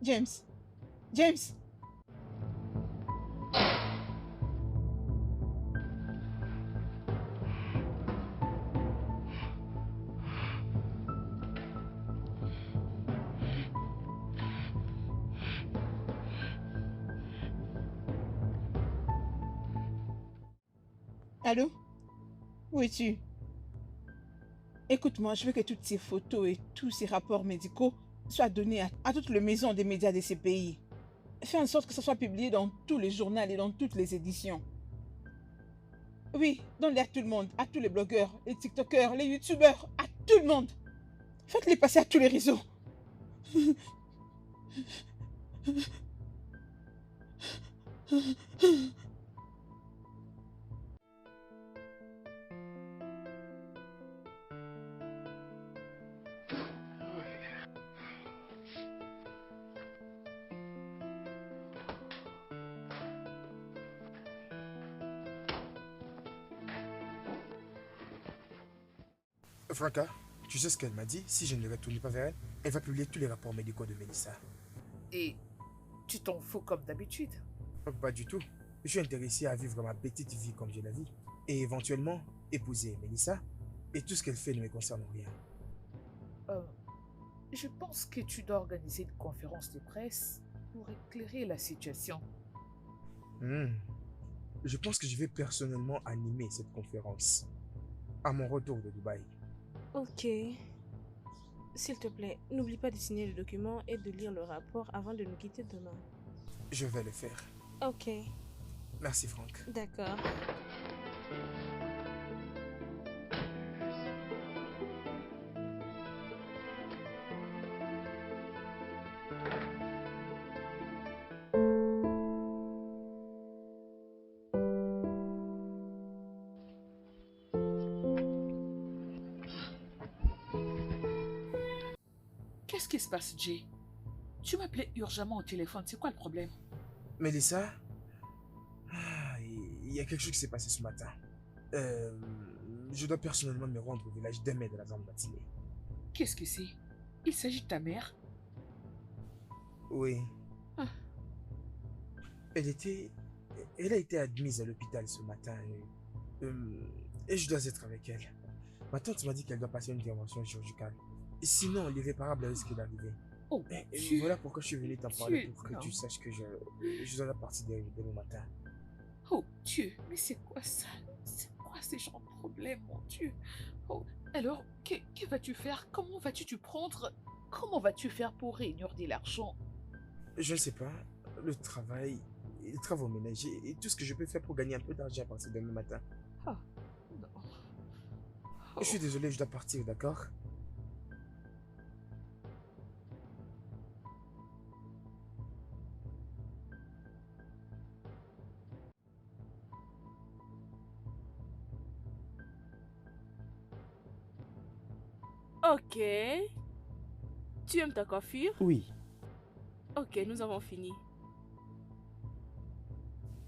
James. James. Allô? Où es-tu? Écoute-moi, je veux que toutes ces photos et tous ces rapports médicaux soient donnés à toutes les maisons des médias de ces pays. Fais en sorte que ça soit publié dans tous les journaux et dans toutes les éditions. Oui, donne-les à tout le monde, à tous les blogueurs, les tiktokers, les youtubeurs, à tout le monde. Faites-les passer à tous les réseaux. Franca, tu sais ce qu'elle m'a dit? Si je ne retourne pas vers elle, elle va publier tous les rapports médicaux de Mélissa. Et tu t'en fous comme d'habitude. Pas du tout. Je suis intéressé à vivre ma petite vie comme je la vis. Et éventuellement, épouser Mélissa. Et tout ce qu'elle fait ne me concerne en rien. Je pense que tu dois organiser une conférence de presse pour éclairer la situation. Je pense que je vais personnellement animer cette conférence. À mon retour de Dubaï. Ok. S'il te plaît, n'oublie pas de signer le document et de lire le rapport avant de nous quitter demain. Je vais le faire. Ok, Merci, Franck. d'accord. Qu'est-ce qui se passe, Jay? Tu m'appelais urgemment au téléphone, c'est quoi le problème? Mélissa, il y a quelque chose qui s'est passé ce matin. Je dois personnellement me rendre au village d'Emé de la grande matinée. Qu'est-ce que c'est? Il s'agit de ta mère? Oui. Ah. Elle a été admise à l'hôpital ce matin et je dois être avec elle. Ma tante m'a dit qu'elle doit passer une intervention chirurgicale. Sinon, l'irréparable risque d'arriver. Oh, Et Dieu. voilà pourquoi je suis venu t'en parler, Dieu, pour que non. tu saches que je dois partir demain matin. Oh Dieu, mais c'est quoi ça? C'est quoi ces genres de problèmes, mon Dieu? Oh, alors, que vas-tu faire? Comment vas-tu t'y prendre? Comment vas-tu faire pour réunir de l'argent? Je ne sais pas, le travail, les travaux ménagers et tout ce que je peux faire pour gagner un peu d'argent à partir de demain matin. Ah, non. Je suis désolé, je dois partir, d'accord? Ok. Tu aimes ta coiffure? Oui, Ok, nous avons fini.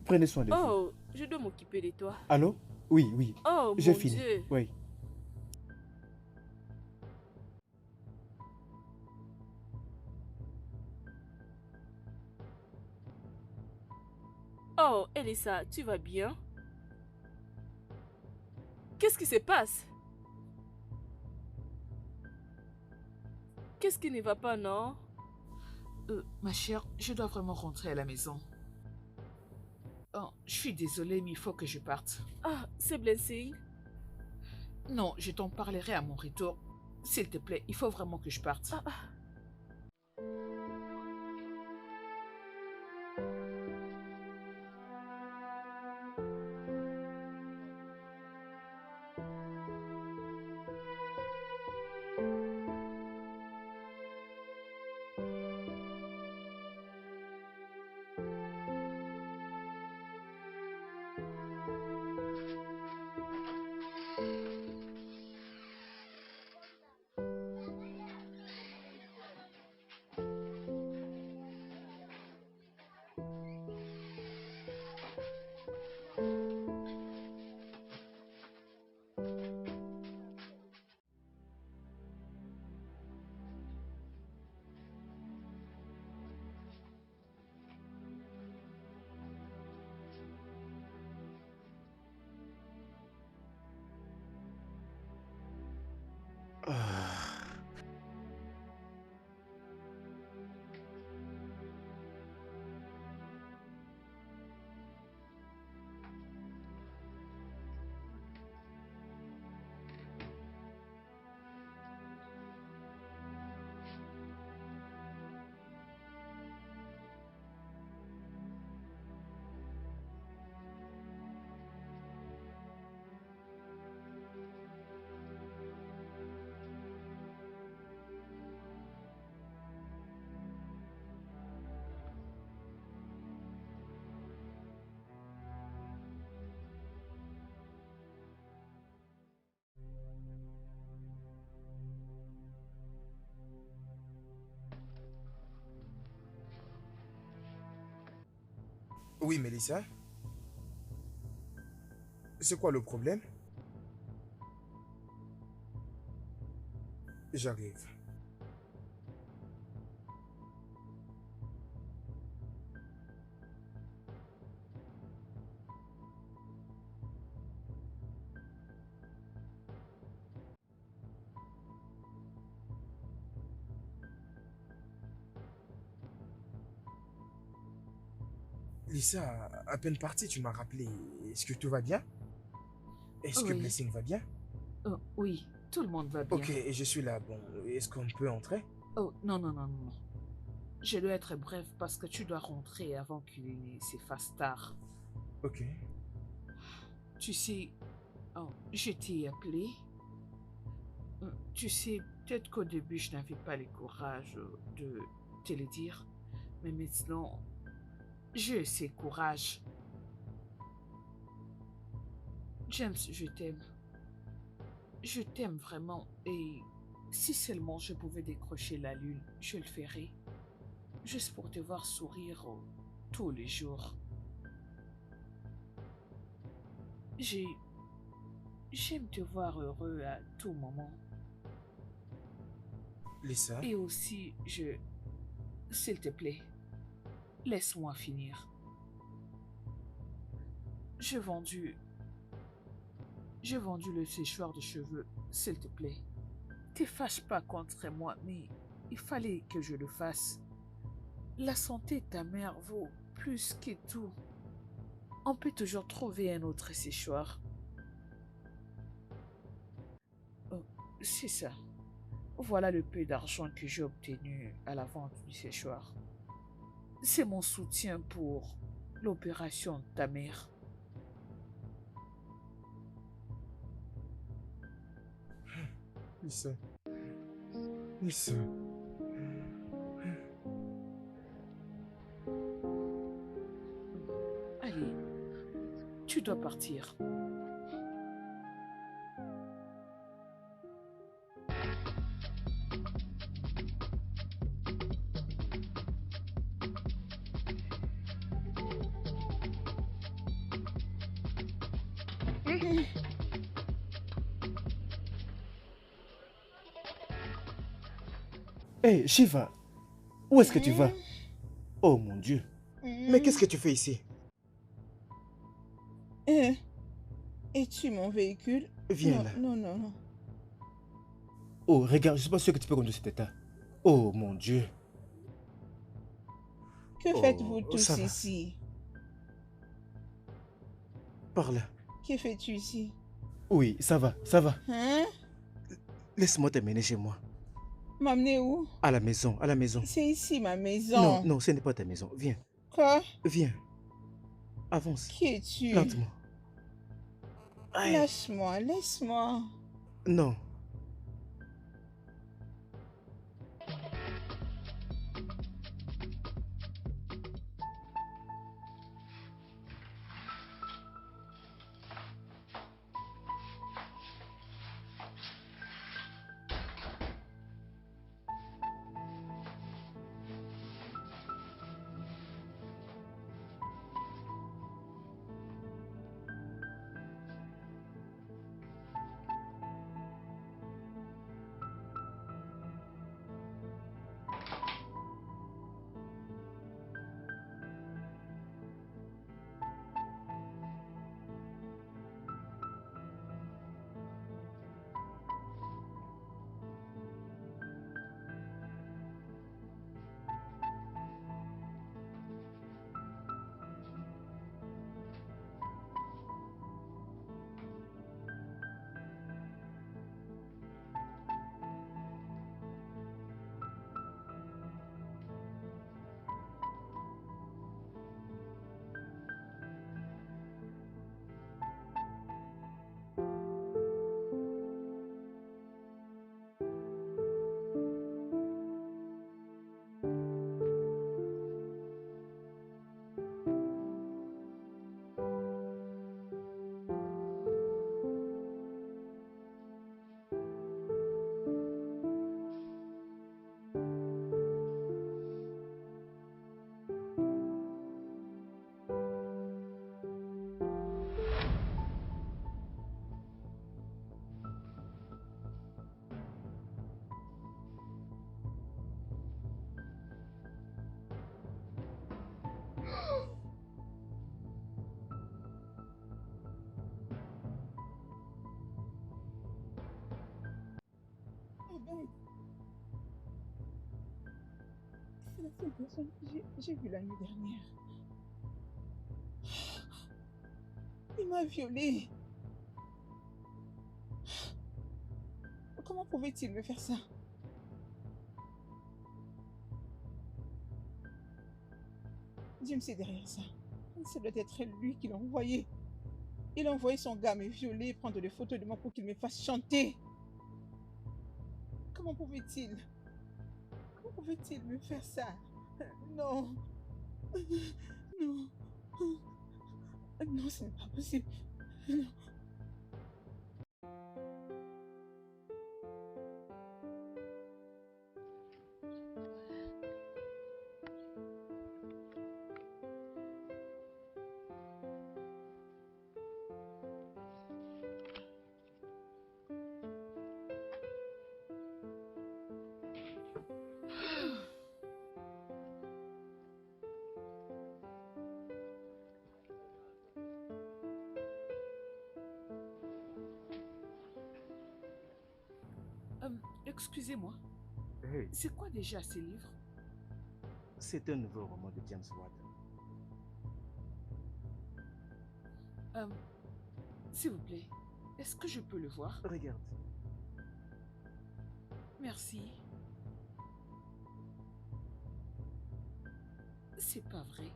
prenez soin de vous. Oh, je dois m'occuper de toi. Allô? Oui, oui. Oh, J'ai mon fini. Dieu. Oui. Oh, Elisa, tu vas bien? Qu'est-ce qui se passe? Qu'est-ce qui ne va pas, non? Ma chère, je dois vraiment rentrer à la maison. Oh, je suis désolée, mais il faut que je parte. Ah, c'est Blessing. Non, je t'en parlerai à mon retour. S'il te plaît, il faut vraiment que je parte. Oui, Mélissa? C'est quoi le problème? J'arrive. Lisa, à peine partie, tu m'as rappelé. Est-ce que tout va bien? Est-ce que Oui. Blessing va bien? Oh, oui, tout le monde va bien. Ok, je suis là. Bon, est-ce qu'on peut entrer? Oh, non, non, non, non. Je dois être bref parce que tu dois rentrer avant qu'il se fasse tard. Ok. Tu sais, oh, je t'ai appelé. Tu sais, peut-être qu'au début, je n'avais pas le courage de te le dire. Mais maintenant, j'ai ce courage. James, je t'aime. Je t'aime vraiment. Et si seulement je pouvais décrocher la lune, je le ferais. Juste pour te voir sourire tous les jours. J'aime te voir heureux à tout moment. Lisa? Et aussi, s'il te plaît, laisse-moi finir. J'ai vendu le séchoir de cheveux, s'il te plaît. te fâche pas contre moi, mais il fallait que je le fasse. La santé de ta mère vaut plus que tout. On peut toujours trouver un autre séchoir. Oh, c'est ça. Voilà le peu d'argent que j'ai obtenu à la vente du séchoir. C'est mon soutien pour l'opération de ta mère. Issa. Issa. Allez, tu dois partir. Hé, Shiva, où est-ce que tu vas? Oh mon Dieu. Mais qu'est-ce que tu fais ici? Es-tu mon véhicule? Viens Non, là. non, non, non. Oh, regarde, je suis pas sûr que tu peux conduire cet état. Oh mon Dieu. Que Oh, faites-vous tous ça va. ici? Par là. Que fais-tu ici? Oui, ça va, ça va. Hein? Laisse-moi t'amener chez moi. M'amener où? À la maison, à la maison. C'est ici ma maison. Non, non, ce n'est pas ta maison. Viens, Quoi? viens. Avance. Qui es-tu? Lentement. Aïe. Lâche-moi, laisse-moi. Non. C'est la seule personne que j'ai vue la nuit dernière. Il m'a violée. Comment pouvait-il me faire ça? James est derrière ça. Ça doit être lui qui l'a envoyé. Il a envoyé son gars me violer, prendre des photos de moi pour qu'il me fasse chanter. Comment pouvait-il me faire ça? Non. Non. Non, ce n'est pas possible. Non. Excusez-moi, Hey, c'est quoi déjà ces livres? c'est un nouveau roman de James Watt. S'il vous plaît, est-ce que je peux le voir? Regarde. Merci. C'est pas vrai.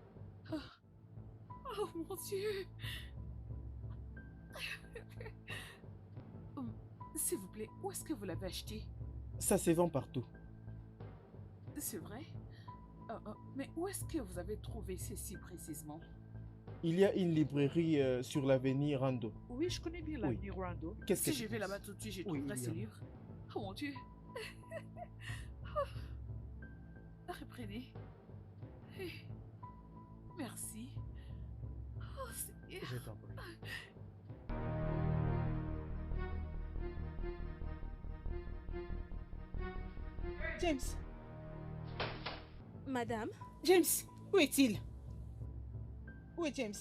Oh mon Dieu. S'il vous plaît, où est-ce que vous l'avez acheté? Ça se vend partout. C'est vrai? Mais où est-ce que vous avez trouvé ceci précisément? Il y a une librairie sur l'avenue Rando. Oui, je connais bien l'avenue Rando. Qu'est-ce Si que je tu vais penses? là-bas tout de suite, je Oui, trouverai il y ces en a. livres. Oh mon Dieu. Reprenez. Hey, merci. Oh, Seigneur. Je t'en prie. James, Madame, James, où est-il? Où est James?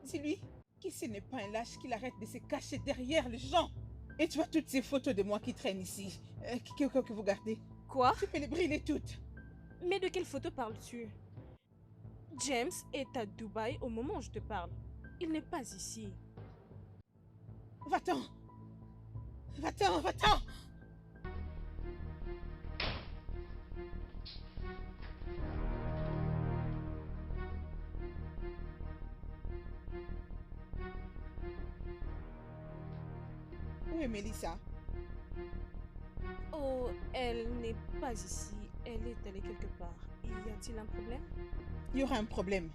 Dis-lui que ce n'est pas un lâche, qu'il arrête de se cacher derrière les gens. Et tu vois toutes ces photos de moi qui traînent ici, que vous gardez. quoi? Tu peux les brûler toutes. Mais de quelle photo parles-tu? James est à Dubaï au moment où je te parle. Il n'est pas ici. Va-t'en. Va-t'en, va-t'en. Où est Mélissa? Oh, elle n'est pas ici. Elle est allée quelque part. Y a-t-il un problème? Il y aura un problème.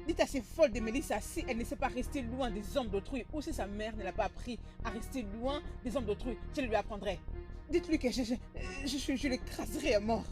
Dites à ces folles de Mélissa si elle ne sait pas rester loin des hommes d'autrui ou si sa mère ne l'a pas appris à rester loin des hommes d'autrui, je le lui apprendrai. Dites-lui que je l'écraserai à mort.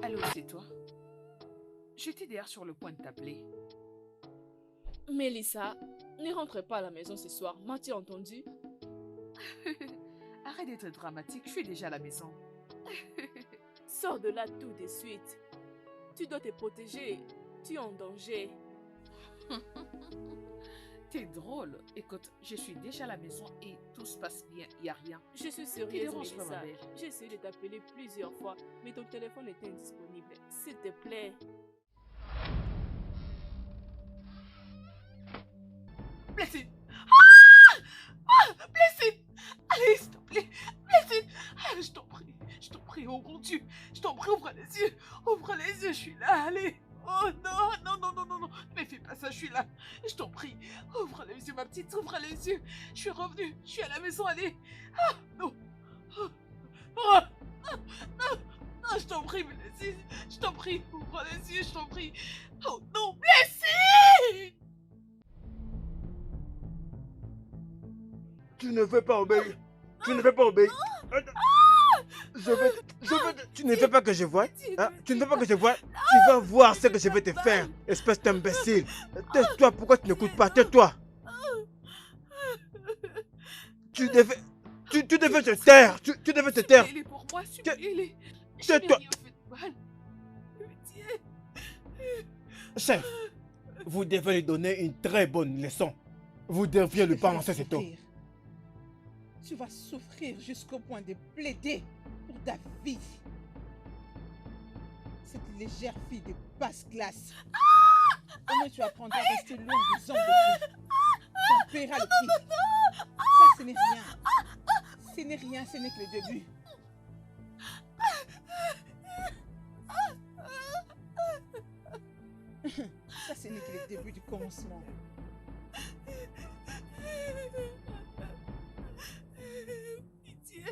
Allô, c'est toi? J'étais d'ailleurs sur le point de t'appeler. Mélissa, ne rentre pas à la maison ce soir. M'as-tu entendu? Arrête d'être dramatique, je suis déjà à la maison. Sors de là tout de suite. Tu dois te protéger. Tu es en danger. T'es drôle. Écoute, je suis déjà à la maison et tout se passe bien, y a rien. Je suis Te sérieuse, dérange pas, ma Mélissa. belle. J'ai essayé de t'appeler plusieurs fois, mais ton téléphone était indisponible. S'il te plaît. Blessing! Blessing! Allez, s'il te plaît! Blessing! Ah, je t'en prie, oh mon Dieu! Je t'en prie, ouvre les yeux! Ouvre les yeux, je suis là, allez! Oh non, non, non, non, non, non! Mais fais pas ça, je suis là! Je t'en prie! Ouvre les yeux, ma petite, ouvre les yeux! Je suis revenue, je suis à la maison, allez! Ah, non! Ah, ah, ah, ah, je t'en prie, Blessing! Je t'en prie, ouvre les yeux, je t'en prie! Oh non, Blessing! Tu ne veux pas obéir. Tu ne veux pas obéir. Tu ne veux pas que je voie. Hein? Tu ne veux pas que je voie. Tu vas voir ce que je vais te faire, espèce d'imbécile. Tais-toi, pourquoi tu n'écoutes pas? Tais-toi. Tu devais te taire. Tu devais te taire. Supplie-les pour moi, supplie-les! Je Tais-toi. n'ai rien fait de mal! Pitié! Chef, vous devez lui donner une très bonne leçon. Vous deviez lui balancer ses taux. Tu vas souffrir jusqu'au point de plaider pour ta vie. Cette légère fille de basse classe. Au moins tu apprendras à rester loin des hommes de vie. Tu en paieras le prix. Ça, ce n'est rien. Ce n'est rien, ce n'est que le début. début du commencement. Pitié.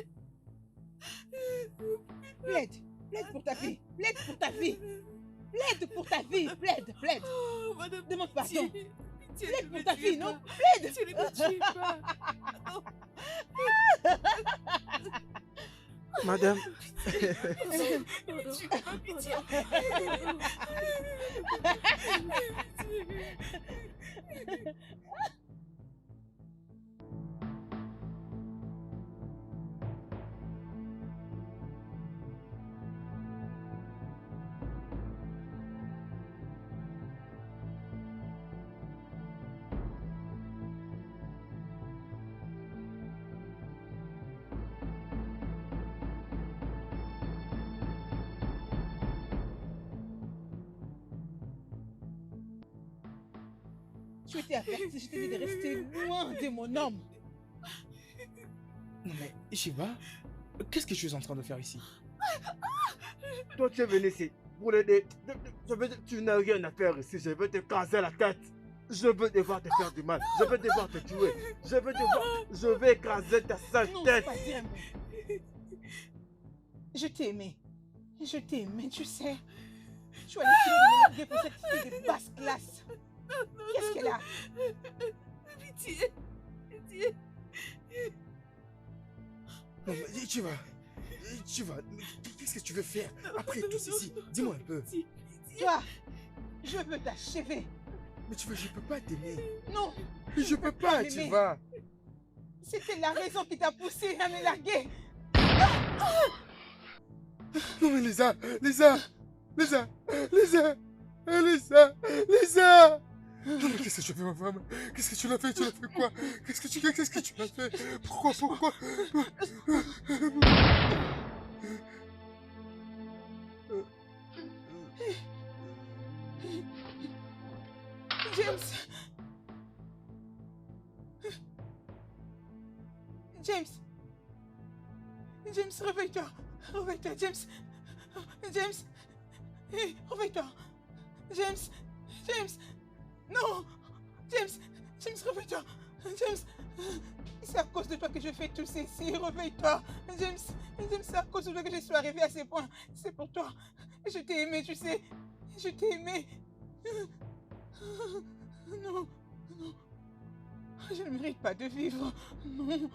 Plaide. Plaide pour ta vie. Plaide pour ta vie. Plaide pour ta vie. Plaide. Plaide. Oh, madame, Demande pitié. pardon. Pitié, Plaide ne pour me ta tuez fille, pas. non? Plaide. Pitié, ne me tuez pas. Non. Madame, Ne me tuez pas, pitié. Tu étais averti, je t'ai dit de rester loin de mon homme. Non mais, Shiva, qu'est-ce que tu es en train de faire ici? Toi, tu es venu ici pour l'aider. Tu n'as rien à faire ici, je vais te casser la tête. Je veux devoir te faire du mal, je vais devoir te tuer. Je vais écraser ta sale Non, tête. c'est pas dire un mot. Je t'ai aimé. Je t'ai aimé, tu sais. Tu as décidé de me larguer pour cette fille de basse classe. Qu'est-ce qu'elle a? Pitié. Pitié. Non mais, tu vas. Qu'est-ce que tu veux faire après tout ceci? Dis-moi un peu. Toi, je veux t'achever. Mais tu vois, je peux pas t'aimer. Non. Je peux pas, tu m'aimer. vas. C'était la raison qui t'a poussé à me larguer. Non mais Lisa. Non mais qu'est-ce que tu as fait, ma femme? Qu'est-ce que tu l'as fait? Tu l'as fait quoi? Qu'est-ce que tu l'as fait? Pourquoi? James, réveille-toi. Réveille-toi, James. Hey, réveille-toi. James. Non. James, réveille-toi. James. C'est à cause de toi que je fais tout ceci. Réveille-toi. James, c'est à cause de toi que je suis arrivée à ce point. C'est pour toi. Je t'ai aimé, tu sais. Je t'ai aimé. Non. Je ne mérite pas de vivre. Non.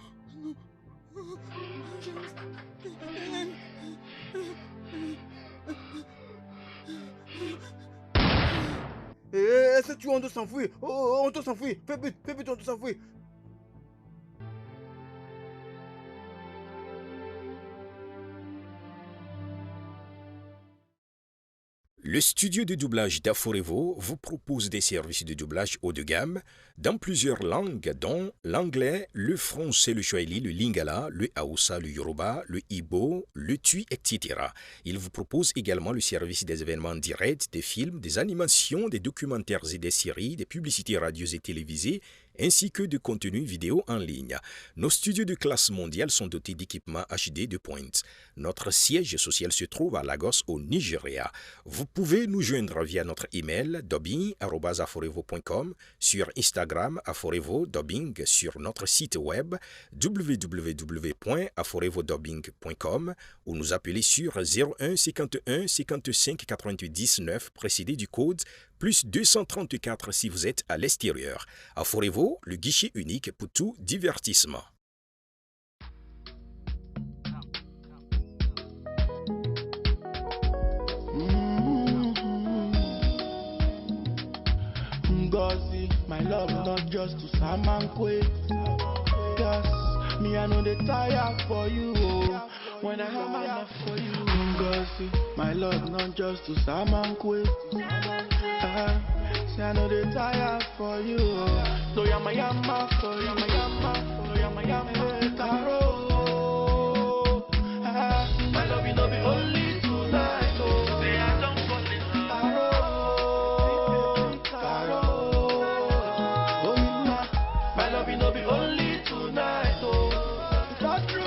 c'est tu, on doit s'enfuir. On doit s'enfuir. Fais but, on doit s'enfuir. Le studio de doublage d'Aforevo vous propose des services de doublage haut de gamme dans plusieurs langues dont l'anglais, le français, le swahili, le lingala, le haoussa, le yoruba, le igbo, le tui, etc. Il vous propose également le service des événements directs, des films, des animations, des documentaires et des séries, des publicités radio et télévisées, ainsi que de contenus vidéo en ligne. Nos studios de classe mondiale sont dotés d'équipements HD de pointe. Notre siège social se trouve à Lagos, au Nigeria. Vous pouvez nous joindre via notre email dubbing@aforevo.com, sur Instagram Aforevo Dubbing, sur notre site web www.aforevodubbing.com ou nous appeler sur 01 51 55 88 19 précédé du code plus 234 si vous êtes à l'extérieur. Aforevo, le guichet unique pour tout divertissement. Ngozi, my love not just to Samankwe. Cause me I know they tire for you. Oh. When I have enough for you. Ngozi, my love not just to Samankwe. Say I know they tire for you. Oh. So yama for you. Yama Taro. My love you know be only tonight. Oh. Say I don't fall in love. My love you know be only tonight, oh. It's not true.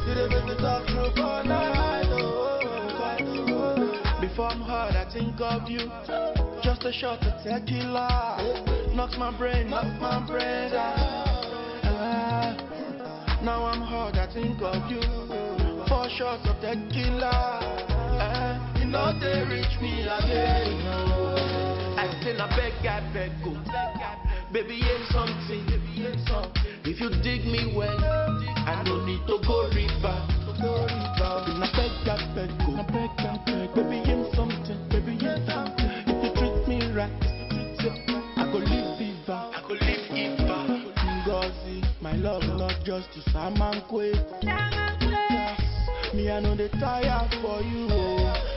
You didn't make me talk true for night, oh. think of you. Just a shot of tequila knocks my brain out. Now I'm hard, I think of you. 4 shots of tequila. You know they reach me again. I still I beg, go. Baby, ain't something. If you dig me well, I don't need to go river. I beg, go. Baby, ain't something. If you treat me right, I go live viva. Ngozi, my love not just to Samankwe. Me, I know they tire for you.